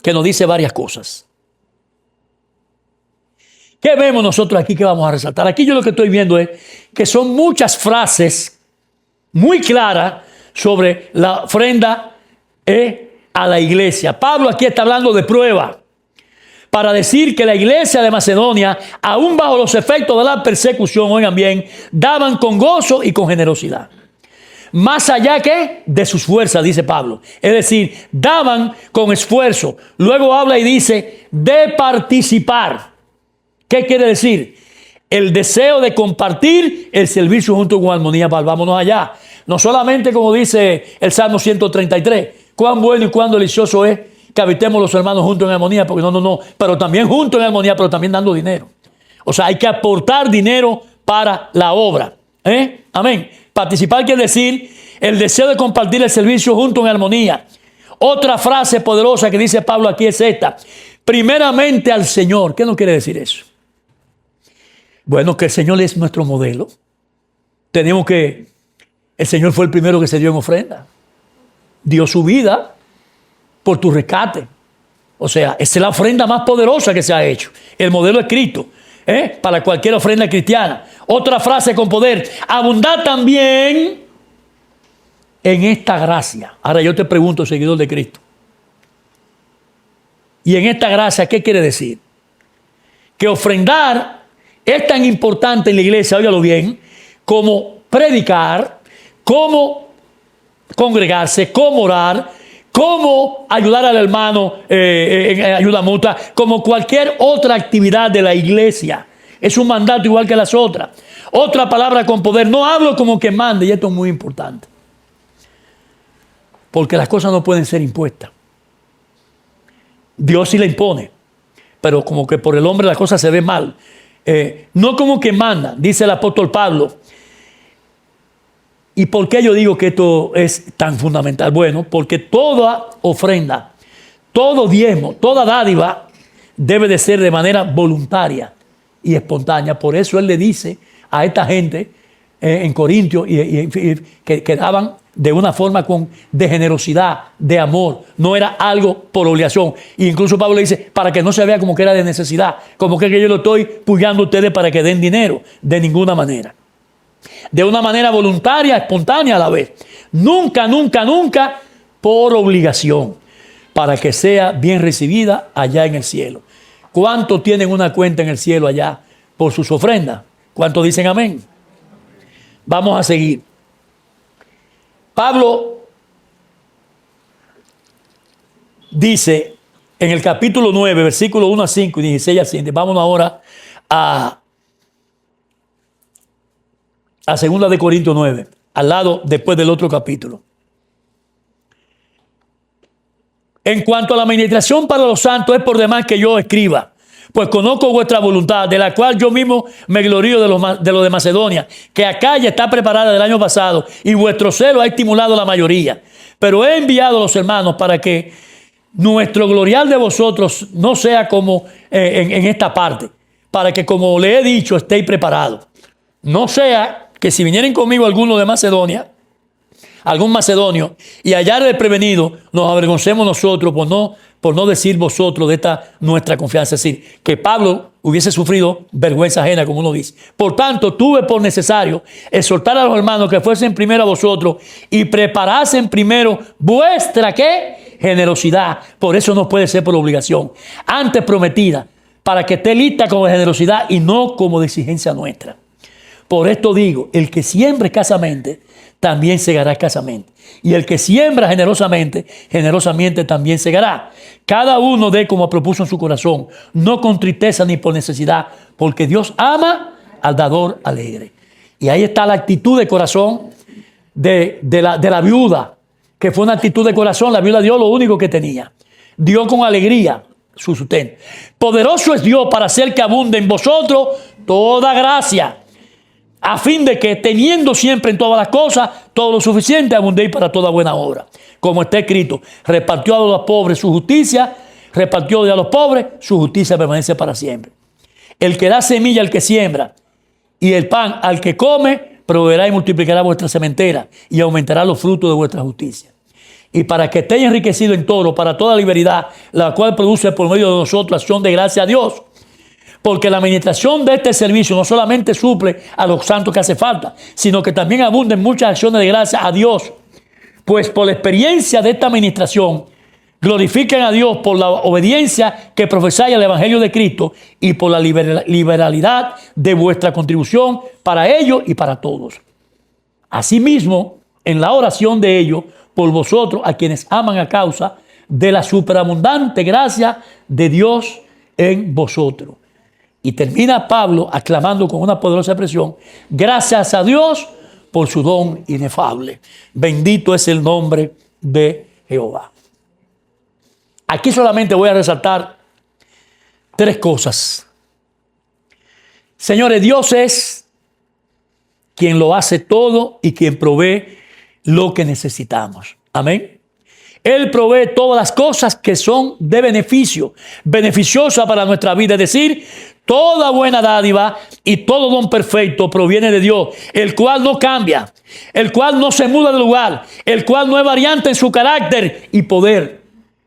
que nos dice varias cosas. ¿Qué vemos nosotros aquí que vamos a resaltar? Aquí yo lo que estoy viendo es que son muchas frases muy claras sobre la ofrenda a la iglesia. Pablo aquí está hablando de prueba para decir que la iglesia de Macedonia, aún bajo los efectos de la persecución, oigan bien, daban con gozo y con generosidad. Más allá que de sus fuerzas, dice Pablo. Es decir, daban con esfuerzo. Luego habla y dice de participar. ¿Qué quiere decir? El deseo de compartir el servicio junto con armonía. Vámonos allá. No solamente como dice el Salmo 133, cuán bueno y cuán delicioso es que habitemos los hermanos juntos en armonía, porque no, pero también juntos en armonía, pero también dando dinero. O sea, hay que aportar dinero para la obra. Amén. Participar quiere decir el deseo de compartir el servicio junto en armonía. Otra frase poderosa que dice Pablo aquí es esta: primeramente al Señor. ¿Qué no quiere decir eso? Bueno, que el Señor es nuestro modelo. Tenemos que, el Señor fue el primero que se dio en ofrenda. Dio su vida por tu rescate. O sea, esa es la ofrenda más poderosa que se ha hecho. El modelo es Cristo. Para cualquier ofrenda cristiana. Otra frase con poder: abundad también en esta gracia. Ahora yo te pregunto, seguidor de Cristo, y en esta gracia, ¿qué quiere decir? Que ofrendar es tan importante en la iglesia, óigalo bien, como predicar, como congregarse, como orar, como ayudar al hermano en ayuda mutua, como cualquier otra actividad de la iglesia. Es un mandato igual que las otras. Otra palabra con poder. No hablo como que mande, y esto es muy importante. Porque las cosas no pueden ser impuestas. Dios sí la impone, pero como que por el hombre la cosa se ve mal. No como que manda, dice el apóstol Pablo. ¿Y por qué yo digo que esto es tan fundamental? Bueno, porque toda ofrenda, todo diezmo, toda dádiva debe de ser de manera voluntaria y espontánea. Por eso él le dice a esta gente en Corintios que daban de una forma de generosidad, de amor. No era algo por obligación. E incluso Pablo le dice, para que no se vea como que era de necesidad, como que yo lo estoy pujando a ustedes para que den dinero. De ninguna manera. De una manera voluntaria, espontánea a la vez. Nunca, nunca, nunca por obligación, para que sea bien recibida allá en el cielo. ¿Cuántos tienen una cuenta en el cielo allá por sus ofrendas? ¿Cuántos dicen amén? Vamos a seguir. Pablo dice en el capítulo 9, versículos 1 a 5 y 16 al 7. Vámonos ahora a 2 de Corintios 9, al lado después del otro capítulo. En cuanto a la administración para los santos, es por demás que yo escriba, pues conozco vuestra voluntad, de la cual yo mismo me glorío de lo de Macedonia, que acá ya está preparada del año pasado, y vuestro celo ha estimulado a la mayoría. Pero he enviado a los hermanos para que nuestro glorial de vosotros no sea como en esta parte, para que, como le he dicho, estéis preparados. No sea que si vinieren conmigo algunos de Macedonia, algún macedonio, y hallar prevenido, nos avergoncemos nosotros por no decir vosotros de esta nuestra confianza. Es decir, que Pablo hubiese sufrido vergüenza ajena, como uno dice. Por tanto, tuve por necesario exhortar a los hermanos que fuesen primero a vosotros y preparasen primero vuestra, ¿qué? Generosidad. Por eso no puede ser por obligación. Antes prometida, para que esté lista como de generosidad y no como de exigencia nuestra. Por esto digo, el que siembra escasamente, también segará escasamente. Y el que siembra generosamente, generosamente también segará. Cada uno dé como propuso en su corazón, no con tristeza ni por necesidad, porque Dios ama al dador alegre. Y ahí está la actitud de corazón de la viuda, que fue una actitud de corazón. La viuda dio lo único que tenía. Dio con alegría su sustento. Poderoso es Dios para hacer que abunde en vosotros toda gracia, a fin de que, teniendo siempre en todas las cosas todo lo suficiente, abundéis para toda buena obra. Como está escrito, repartió a los pobres su justicia, repartió a los pobres, su justicia permanece para siempre. El que da semilla al que siembra y el pan al que come, proveerá y multiplicará vuestra sementera y aumentará los frutos de vuestra justicia. Y para que estéis enriquecidos en todo, para toda libertad, la cual produce por medio de nosotros acción de gracia a Dios. Porque la administración de este servicio no solamente suple a los santos que hace falta, sino que también abunden muchas acciones de gracia a Dios. Pues por la experiencia de esta administración, glorifican a Dios por la obediencia que profesáis al Evangelio de Cristo y por la liberalidad de vuestra contribución para ellos y para todos. Asimismo, en la oración de ellos, por vosotros, a quienes aman a causa de la superabundante gracia de Dios en vosotros. Y termina Pablo aclamando con una poderosa expresión: gracias a Dios por su don inefable. Bendito es el nombre de Jehová. Aquí solamente voy a resaltar 3 cosas. Señores, Dios es quien lo hace todo y quien provee lo que necesitamos. Amén. Él provee todas las cosas que son de beneficio, beneficiosa para nuestra vida. Es decir, toda buena dádiva y todo don perfecto proviene de Dios, el cual no cambia, el cual no se muda de lugar, el cual no es variante en su carácter y poder.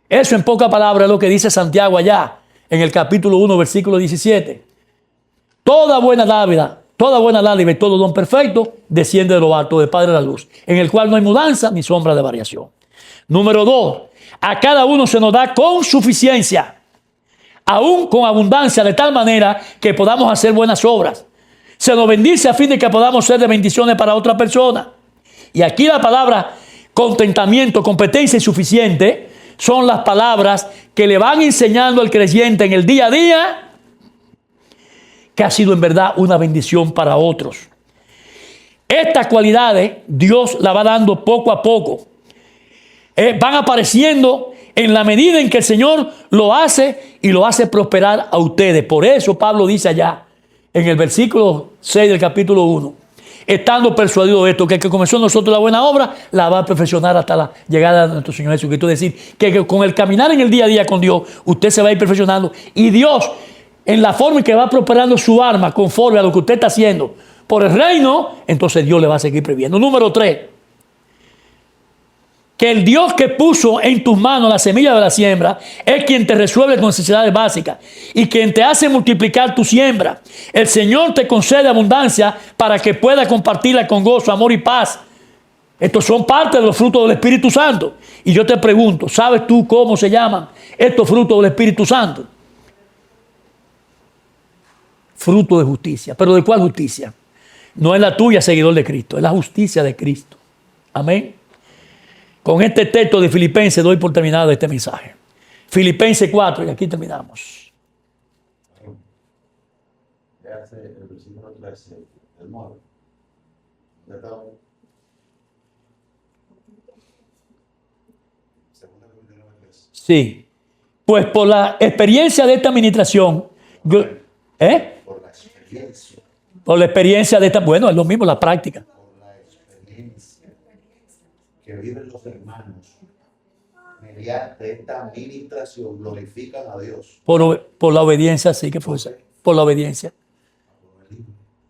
Eso en pocas palabras es lo que dice Santiago allá en el capítulo 1, versículo 17. Toda buena dádiva y todo don perfecto desciende de lo alto, del Padre de la luz, en el cual no hay mudanza ni sombra de variación. Número 2, a cada uno se nos da con suficiencia, aún con abundancia, de tal manera que podamos hacer buenas obras. Se nos bendice a fin de que podamos ser de bendiciones para otra persona. Y aquí la palabra contentamiento, competencia y suficiente son las palabras que le van enseñando al creyente en el día a día que ha sido en verdad una bendición para otros. Estas cualidades Dios las va dando poco a poco. Van apareciendo en la medida en que el Señor lo hace y lo hace prosperar a ustedes. Por eso Pablo dice allá en el versículo 6 del capítulo 1, estando persuadido de esto, que el que comenzó en nosotros la buena obra, la va a perfeccionar hasta la llegada de nuestro Señor Jesucristo. Es decir, que con el caminar en el día a día con Dios, usted se va a ir perfeccionando. Y Dios, en la forma en que va prosperando su alma, conforme a lo que usted está haciendo por el reino, entonces Dios le va a seguir previendo. Número 3. Que el Dios que puso en tus manos la semilla de la siembra es quien te resuelve tus necesidades básicas y quien te hace multiplicar tu siembra. El Señor te concede abundancia para que puedas compartirla con gozo, amor y paz. Estos son parte de los frutos del Espíritu Santo. Y yo te pregunto, ¿sabes tú cómo se llaman estos frutos del Espíritu Santo? Fruto de justicia. ¿Pero de cuál justicia? No es la tuya, seguidor de Cristo, es la justicia de Cristo. Amén. Con este texto de Filipenses doy por terminado este mensaje. Filipenses 4, y aquí terminamos.
El versículo 13, el 9.
Sí. Pues por la experiencia de esta administración,
Por la experiencia.
por la experiencia de esta, bueno, es lo mismo, la práctica.
Por la experiencia que viven los hermanos, mediante esta administración glorifican a Dios.
Por la obediencia, sí que fue. Por la obediencia.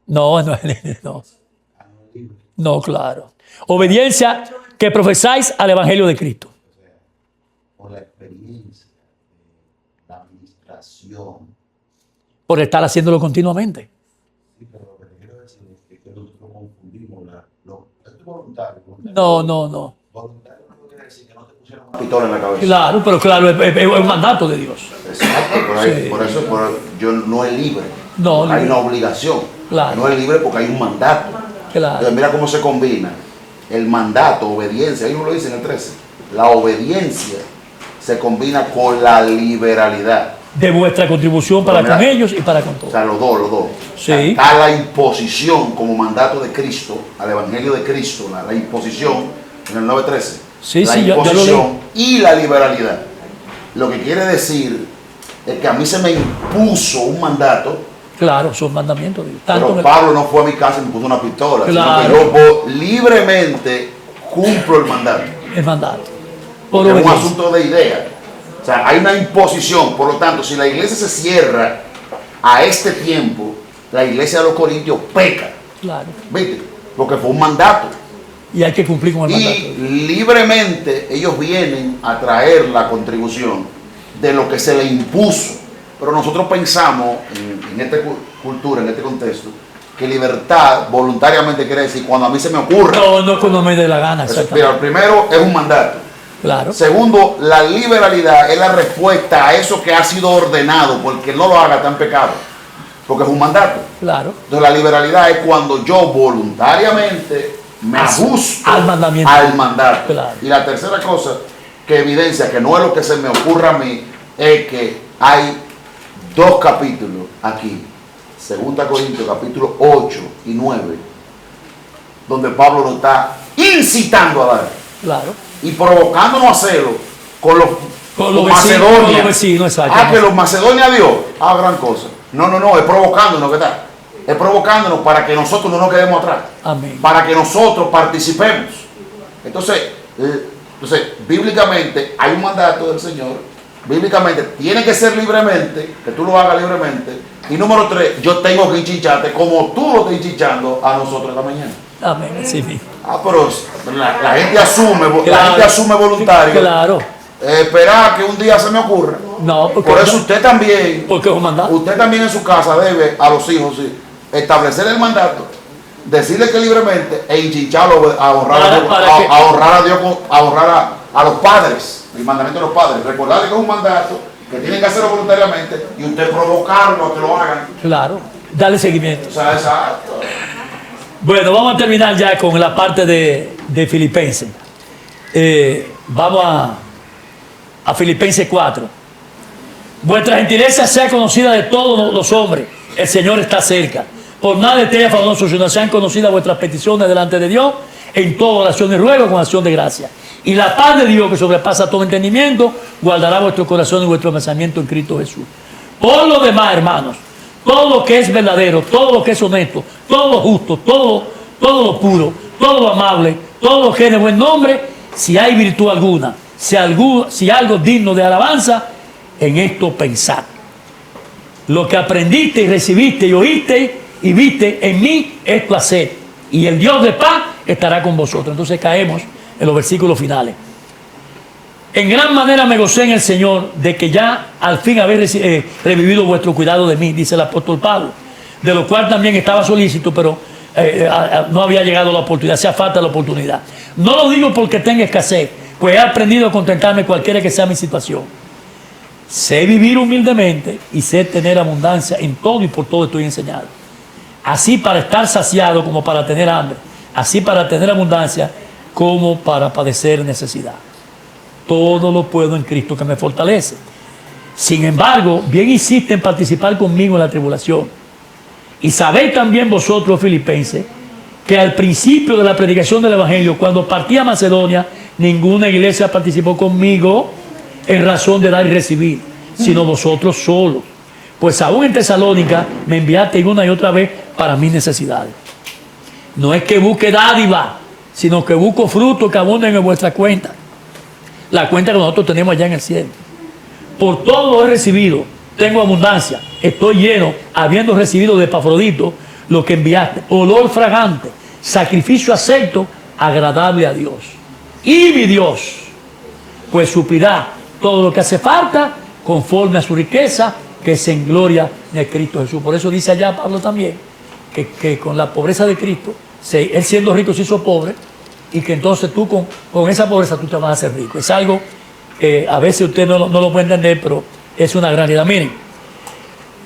No, no, claro. Obediencia que profesáis al Evangelio de Cristo.
Por la experiencia, la administración.
Por estar haciéndolo continuamente.
Sí, pero lo que te quiero decir es que nosotros confundimos esto es voluntario.
No.
Voluntario no quiere decir que no te pusieron una pistola en la cabeza.
Claro, pero claro, es un mandato de Dios.
Exacto,
Sí.
por eso yo no es libre.
No,
Hay
libre.
una obligación.
Claro.
No es libre porque hay un mandato.
Claro.
Entonces, mira cómo se combina el mandato, obediencia. Ahí uno lo dice en el 13. La obediencia se combina con la liberalidad.
De vuestra contribución para
Pero
con
mira,
ellos y para con
O
todos.
sea, los dos.
Sí.
Está la imposición como mandato de Cristo, al Evangelio de Cristo, la imposición en el 9:13.
Sí,
la
sí, yo lo
imposición y la liberalidad. Lo que quiere decir es que a mí se me impuso un mandato,
Claro, son mandamientos de Dios.
pero Pablo no fue a mi casa y me puso una pistola,
Claro.
sino que yo libremente cumplo el mandato.
El mandato. Por
Es un
obediencia.
asunto de idea. O sea, hay una imposición. Por lo tanto, si la iglesia se cierra a este tiempo, la iglesia de los Corintios peca.
Claro.
¿Viste? Porque fue un mandato.
Y hay que cumplir con el mandato.
Y libremente ellos vienen a traer la contribución de lo que se le impuso. Pero nosotros pensamos en esta cultura, en este contexto, que libertad voluntariamente quiere decir cuando a mí se me ocurra.
No cuando me dé la gana.
Mira,
Exactamente.
primero es un mandato.
Claro.
Segundo, la liberalidad es la respuesta a eso que ha sido ordenado, porque no lo haga está en pecado, porque es un mandato.
Claro.
Entonces la liberalidad es cuando yo voluntariamente me ajusto
al mandamiento.
al mandato.
Claro.
Y la tercera cosa que evidencia que no es lo que se me ocurra a mí, es que hay dos capítulos aquí, 2 Corintios capítulo 8 y 9, donde Pablo nos está incitando a dar
Claro.
y provocándonos a hacerlo con los
Con
macedonios.
los vecinos, exacto.
Que los macedonios a Dios, gran cosa. No, es provocándonos, ¿verdad? Es provocándonos para que nosotros no nos quedemos atrás.
Amén.
Para que nosotros participemos. Entonces, bíblicamente hay un mandato del Señor. Bíblicamente tiene que ser libremente, que tú lo hagas libremente. Y número 3, yo tengo que hinchicharte como tú lo estás hinchichando a nosotros esta mañana.
Amén. Sí, sí.
Pero la gente asume, la
Claro.
gente asume voluntario.
Claro.
Esperar que un día se me ocurra.
No, porque,
Por eso usted también,
porque es un mandato.
usted también en su casa debe a los hijos establecer el mandato, decirle que libremente e hinchicharlo a honrar a Dios, a honrar a Dios, a honrar a los padres, el mandamiento de los padres, recordarle que es un mandato que tienen que hacerlo voluntariamente y usted provocarlo a que lo hagan.
Claro, dale seguimiento.
O sea, exacto.
Bueno, vamos a terminar ya con la parte de Filipenses. Vamos a Filipenses 4. Vuestra gentileza sea conocida de todos los hombres. El Señor está cerca. Por nada estéis afanosos, sino sean conocidas vuestras peticiones delante de Dios, en toda oración y ruego con acción de gracia. Y la paz de Dios, que sobrepasa todo entendimiento, guardará vuestro corazón y vuestro pensamiento en Cristo Jesús. Por lo demás, hermanos, todo lo que es verdadero, todo lo que es honesto, todo lo justo, todo lo puro, todo lo amable, todo lo que es de buen nombre, si hay virtud alguna, si algo digno de alabanza, en esto pensad. Lo que aprendiste y recibiste y oíste y viste en mí, esto haced, y el Dios de paz estará con vosotros. Entonces caemos en los versículos finales. En gran manera me gocé en el Señor de que ya al fin habéis revivido vuestro cuidado de mí, dice el apóstol Pablo, de lo cual también estaba solícito, pero no había llegado la oportunidad, hacía falta la oportunidad. No lo digo porque tenga escasez, pues he aprendido a contentarme cualquiera que sea mi situación. Sé vivir humildemente y sé tener abundancia en todo y por todo estoy enseñado. Así para estar saciado como para tener hambre, así para tener abundancia como para padecer necesidad. Todo lo puedo en Cristo que me fortalece. Sin embargo, bien hiciste en participar conmigo en la tribulación. Y sabéis también vosotros, filipenses, que al principio de la predicación del Evangelio, cuando partí a Macedonia, ninguna iglesia participó conmigo en razón de dar y recibir, sino vosotros solos. Pues aún en Tesalónica me enviaste una y otra vez para mis necesidades. No es que busque dádiva, sino que busco frutos que abunden en vuestra cuenta. La cuenta que nosotros tenemos allá en el cielo. Por todo lo he recibido, tengo abundancia, estoy lleno, habiendo recibido de Epafrodito lo que enviaste, olor fragante, sacrificio acepto, agradable a Dios. Y mi Dios, pues suplirá todo lo que hace falta conforme a su riqueza, que es en gloria de Cristo Jesús. Por eso dice allá Pablo también, que con la pobreza de Cristo, él siendo rico se hizo pobre, y que entonces tú con esa pobreza tú te vas a hacer rico. Es algo que a veces usted no lo puede entender, pero es una realidad. Miren,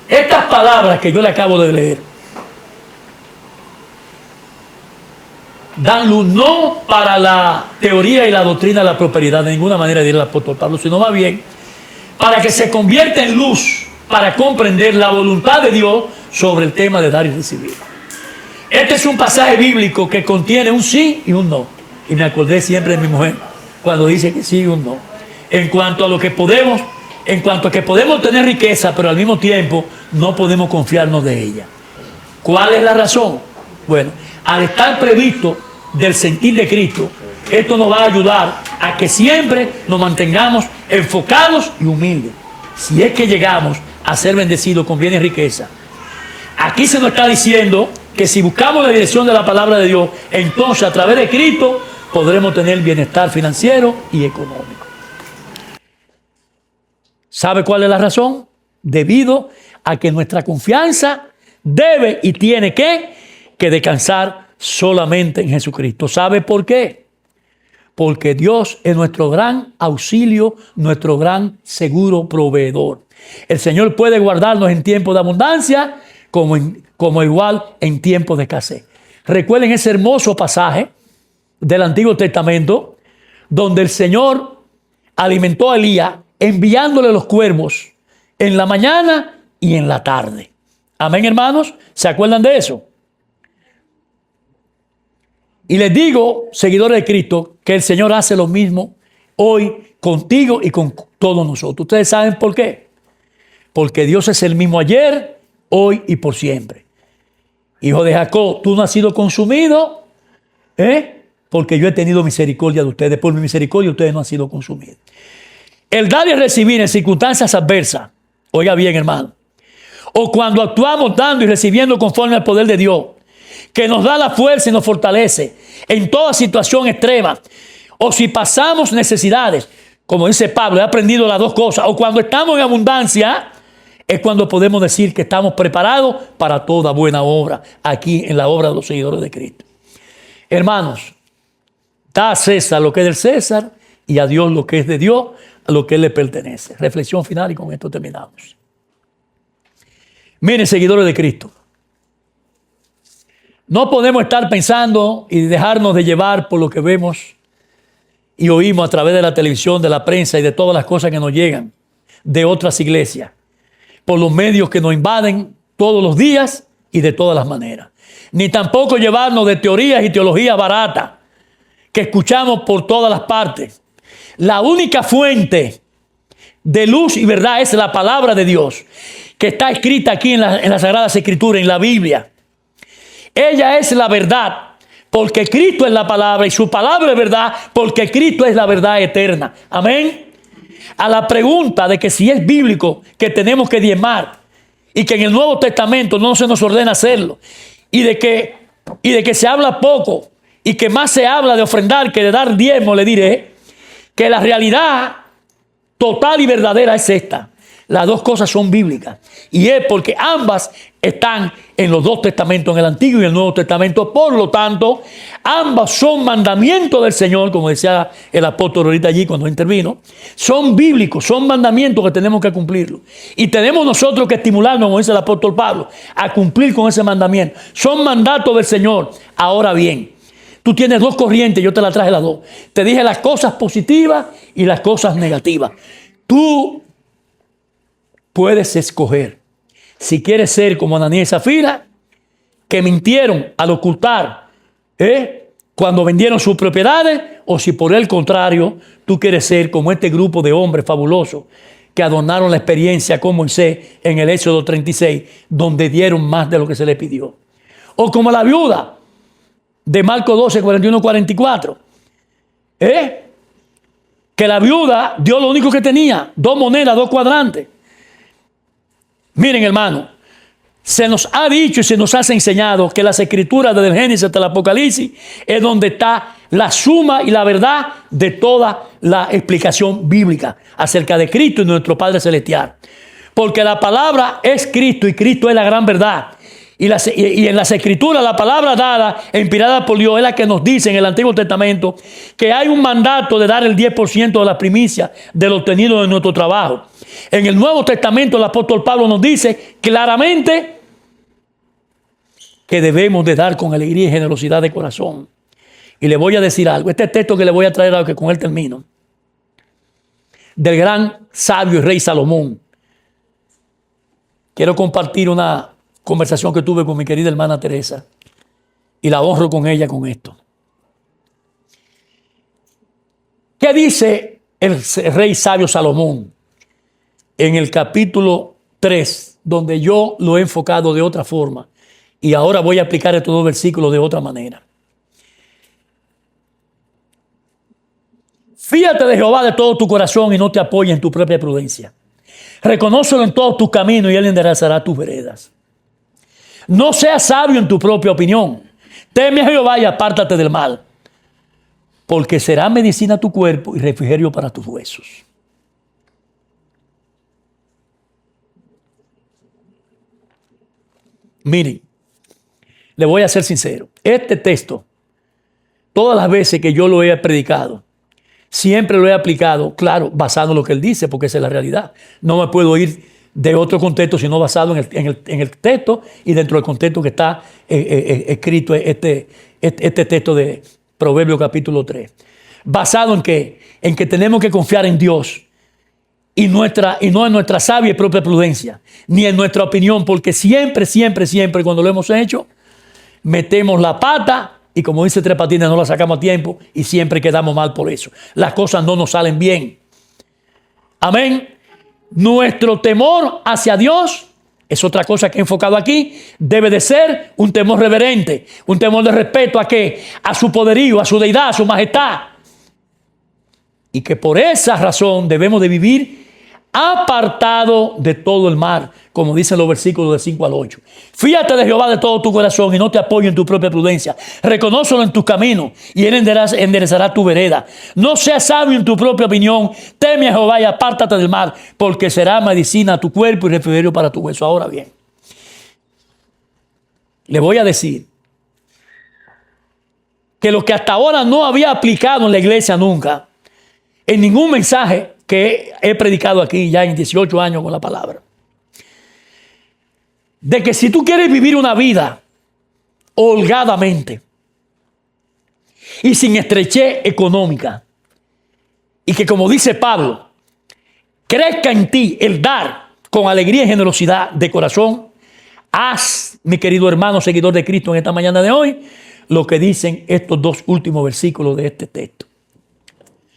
estas palabras que yo le acabo de leer dan luz no para la teoría y la doctrina de la prosperidad, de ninguna manera dirá el apóstol Pablo, sino más bien para que se convierta en luz para comprender la voluntad de Dios sobre el tema de dar y recibir. Este es un pasaje bíblico que contiene un sí y un no. Y me acordé siempre de mi mujer cuando dice que sí y un no. En cuanto a que podemos tener riqueza, pero al mismo tiempo no podemos confiarnos de ella. ¿Cuál es la razón? Bueno, al estar previsto del sentir de Cristo, esto nos va a ayudar a que siempre nos mantengamos enfocados y humildes. Si es que llegamos a ser bendecidos con bienes y riqueza. Aquí se nos está diciendo que si buscamos la dirección de la palabra de Dios, entonces a través de Cristo podremos tener bienestar financiero y económico. ¿Sabe cuál es la razón? Debido a que nuestra confianza debe y tiene que descansar solamente en Jesucristo. ¿Sabe por qué? Porque Dios es nuestro gran auxilio, nuestro gran seguro proveedor. El Señor puede guardarnos en tiempos de abundancia como igual en tiempos de escasez. Recuerden ese hermoso pasaje del Antiguo Testamento donde el Señor alimentó a Elías enviándole los cuervos en la mañana y en la tarde. Amén, hermanos. ¿Se acuerdan de eso? Y les digo, seguidores de Cristo, que el Señor hace lo mismo hoy contigo y con todos nosotros. ¿Ustedes saben por qué? Porque Dios es el mismo ayer, hoy y por siempre. Hijo de Jacob, tú no has sido consumido, porque yo he tenido misericordia de ustedes. Por mi misericordia ustedes no han sido consumidos. El dar y recibir en circunstancias adversas, oiga bien, hermano, o cuando actuamos dando y recibiendo conforme al poder de Dios, que nos da la fuerza y nos fortalece en toda situación extrema, o si pasamos necesidades, como dice Pablo, he aprendido las dos cosas, o cuando estamos en abundancia, es cuando podemos decir que estamos preparados para toda buena obra, aquí en la obra de los seguidores de Cristo. Hermanos, da a César lo que es del César y a Dios lo que es de Dios. a lo que Él le pertenece. Reflexión final y con esto terminamos. Miren, seguidores de Cristo, no podemos estar pensando y dejarnos de llevar por lo que vemos y oímos a través de la televisión, de la prensa y de todas las cosas que nos llegan de otras iglesias, por los medios que nos invaden todos los días y de todas las maneras. Ni tampoco llevarnos de teorías y teologías baratas que escuchamos por todas las partes. La única fuente de luz y verdad es la palabra de Dios, que está escrita aquí en las Sagradas Escrituras, en la Biblia. Ella es la verdad, porque Cristo es la palabra, y su palabra es verdad, porque Cristo es la verdad eterna. Amén. A la pregunta de que si es bíblico que tenemos que diezmar, y que en el Nuevo Testamento no se nos ordena hacerlo, y de que se habla poco, y que más se habla de ofrendar que de dar diezmo, le diré que la realidad total y verdadera es esta. Las dos cosas son bíblicas, y es porque ambas están en los dos testamentos, en el Antiguo y el Nuevo Testamento. Por lo tanto, ambas son mandamientos del Señor, como decía el apóstol ahorita allí cuando intervino. Son bíblicos, son mandamientos que tenemos que cumplirlos, y tenemos nosotros que estimularnos, como dice el apóstol Pablo, a cumplir con ese mandamiento. Son mandatos del Señor. Ahora bien, tú tienes dos corrientes, yo te las traje las dos. Te dije las cosas positivas y las cosas negativas. Tú puedes escoger si quieres ser como Ananías y Zafira, que mintieron al ocultar cuando vendieron sus propiedades, o si por el contrario tú quieres ser como este grupo de hombres fabulosos que adornaron la experiencia con Moisés en el Éxodo 36, donde dieron más de lo que se les pidió. O como la viuda de Marcos 12, 41, 44. Que la viuda dio lo único que tenía, 2 monedas, 2 cuadrantes. Miren, hermano, se nos ha dicho y se nos ha enseñado que las escrituras desde el Génesis hasta el Apocalipsis es donde está la suma y la verdad de toda la explicación bíblica acerca de Cristo y nuestro Padre Celestial. Porque la palabra es Cristo y Cristo es la gran verdad. Y en las escrituras la palabra dada, inspirada por Dios, es la que nos dice en el Antiguo Testamento que hay un mandato de dar el 10% de las primicias de lo obtenido de nuestro trabajo. En el Nuevo Testamento el apóstol Pablo nos dice claramente que debemos de dar con alegría y generosidad de corazón. Y le voy a decir algo, este texto que le voy a traer, algo que con él termino, del gran sabio y rey Salomón. Quiero compartir una conversación que tuve con mi querida hermana Teresa, y la honro con ella con esto. ¿Qué dice el rey sabio Salomón en el capítulo 3, donde yo lo he enfocado de otra forma, y ahora voy a aplicar estos 2 versículos de otra manera? Fíjate de Jehová de todo tu corazón y no te apoyes en tu propia prudencia. Reconócelo en todos tus caminos y él enderezará tus veredas. No seas sabio en tu propia opinión. Teme a Jehová y apártate del mal, porque será medicina a tu cuerpo y refrigerio para tus huesos. Miren, le voy a ser sincero. Este texto, todas las veces que yo lo he predicado, siempre lo he aplicado, claro, basado en lo que él dice, porque esa es la realidad. No me puedo ir de otro contexto, sino basado en el texto y dentro del contexto que está escrito este texto de Proverbios capítulo 3. Basado en que tenemos que confiar en Dios y no en nuestra sabia y propia prudencia, ni en nuestra opinión, porque siempre cuando lo hemos hecho, metemos la pata y, como dice Tres Patines, no la sacamos a tiempo y siempre quedamos mal por eso. Las cosas no nos salen bien. Amén. Nuestro temor hacia Dios es otra cosa que he enfocado aquí. Debe de ser un temor reverente, un temor de respeto a ¿qué? A su poderío, a su deidad, a su majestad. Y que por esa razón debemos de vivir apartado de todo el mal, como dicen los versículos de 5 al 8. Fíjate de Jehová de todo tu corazón y no te apoyes en tu propia prudencia. Reconócelo en tus caminos y él enderezará tu vereda. No seas sabio en tu propia opinión. Teme a Jehová y apártate del mal, porque será medicina a tu cuerpo y refrigerio para tu hueso. Ahora bien, le voy a decir que lo que hasta ahora no había aplicado en la iglesia nunca, en ningún mensaje que he predicado aquí ya en 18 años con la palabra. De que si tú quieres vivir una vida holgadamente y sin estrechez económica, y que, como dice Pablo, crezca en ti el dar con alegría y generosidad de corazón, haz, mi querido hermano seguidor de Cristo, en esta mañana de hoy, lo que dicen estos dos últimos versículos de este texto.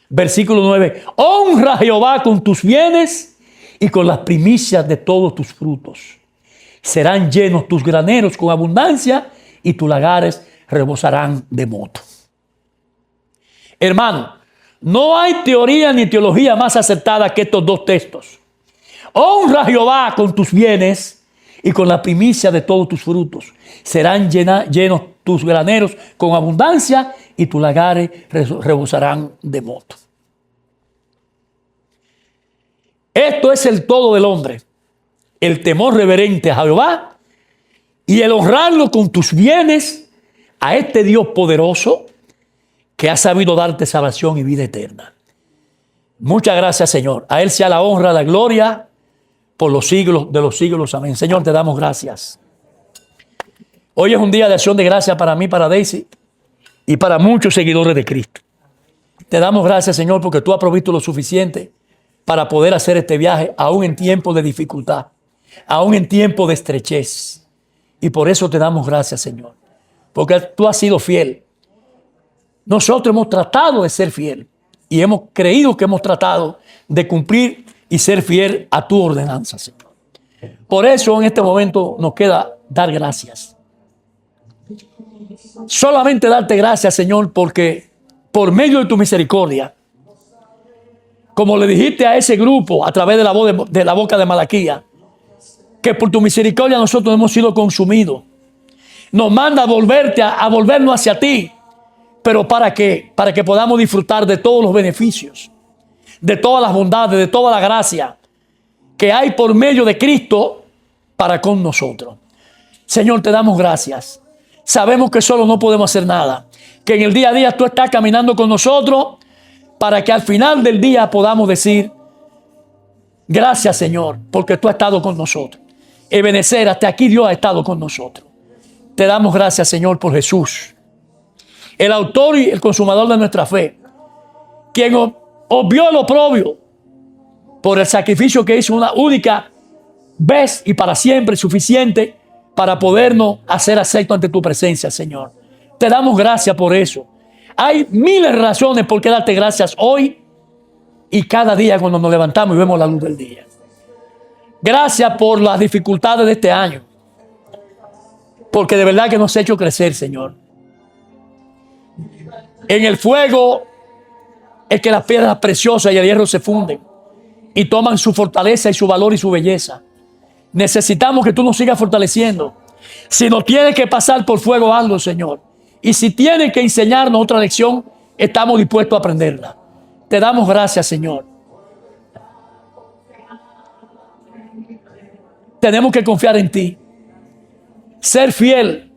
Versículo 9. Honra a Jehová con tus bienes y con las primicias de todos tus frutos. Serán llenos tus graneros con abundancia y tus lagares rebosarán de mosto. Hermano, no hay teoría ni teología más acertada que estos dos textos. Honra a Jehová con tus bienes y con la primicia de todos tus frutos. Serán llenos tus graneros con abundancia y tus lagares rebosarán de mosto. Esto es el todo del hombre. El temor reverente a Jehová y el honrarlo con tus bienes a este Dios poderoso que ha sabido darte salvación y vida eterna. Muchas gracias, Señor. A Él sea la honra, la gloria por los siglos de los siglos. Amén. Señor, te damos gracias. Hoy es un día de acción de gracias para mí, para Daisy y para muchos seguidores de Cristo. Te damos gracias, Señor, porque tú has provisto lo suficiente para poder hacer este viaje, aún en tiempos de dificultad, aún en tiempos de estrechez. Y por eso te damos gracias, Señor, porque tú has sido fiel. Nosotros hemos tratado de ser fiel y hemos creído que hemos tratado de cumplir y ser fiel a tu ordenanza, Señor. Por eso en este momento nos queda dar gracias. Solamente darte gracias, Señor, porque por medio de tu misericordia, como le dijiste a ese grupo a través de la boca de Malaquías, que por tu misericordia nosotros hemos sido consumidos. Nos manda a volvernos hacia ti. ¿Pero para qué? Para que podamos disfrutar de todos los beneficios, de todas las bondades, de toda la gracia que hay por medio de Cristo para con nosotros. Señor, te damos gracias. Sabemos que solo no podemos hacer nada, que en el día a día tú estás caminando con nosotros para que al final del día podamos decir, gracias, Señor, porque tú has estado con nosotros. Ebenecer, hasta aquí Dios ha estado con nosotros. Te damos gracias, Señor, por Jesús, el autor y el consumador de nuestra fe, quien obvió el oprobio por el sacrificio que hizo una única vez y para siempre suficiente para podernos hacer acepto ante tu presencia, Señor. Te damos gracias por eso. Hay miles de razones por qué darte gracias hoy y cada día cuando nos levantamos y vemos la luz del día. Gracias por las dificultades de este año, porque de verdad que nos ha hecho crecer, Señor. En el fuego es que las piedras preciosas y el hierro se funden y toman su fortaleza y su valor y su belleza. Necesitamos que tú nos sigas fortaleciendo. Si nos tienes que pasar por fuego, hazlo, Señor. Y si tienes que enseñarnos otra lección, estamos dispuestos a aprenderla. Te damos gracias, Señor. Tenemos que confiar en ti. Ser fiel,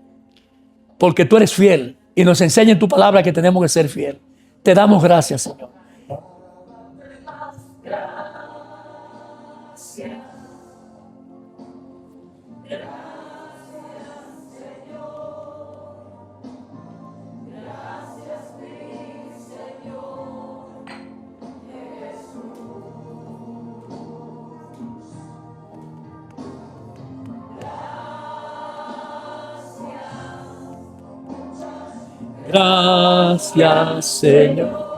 porque tú eres fiel. Y nos enseña en tu palabra que tenemos que ser fiel. Te damos gracias, Señor. Gracias, Señor.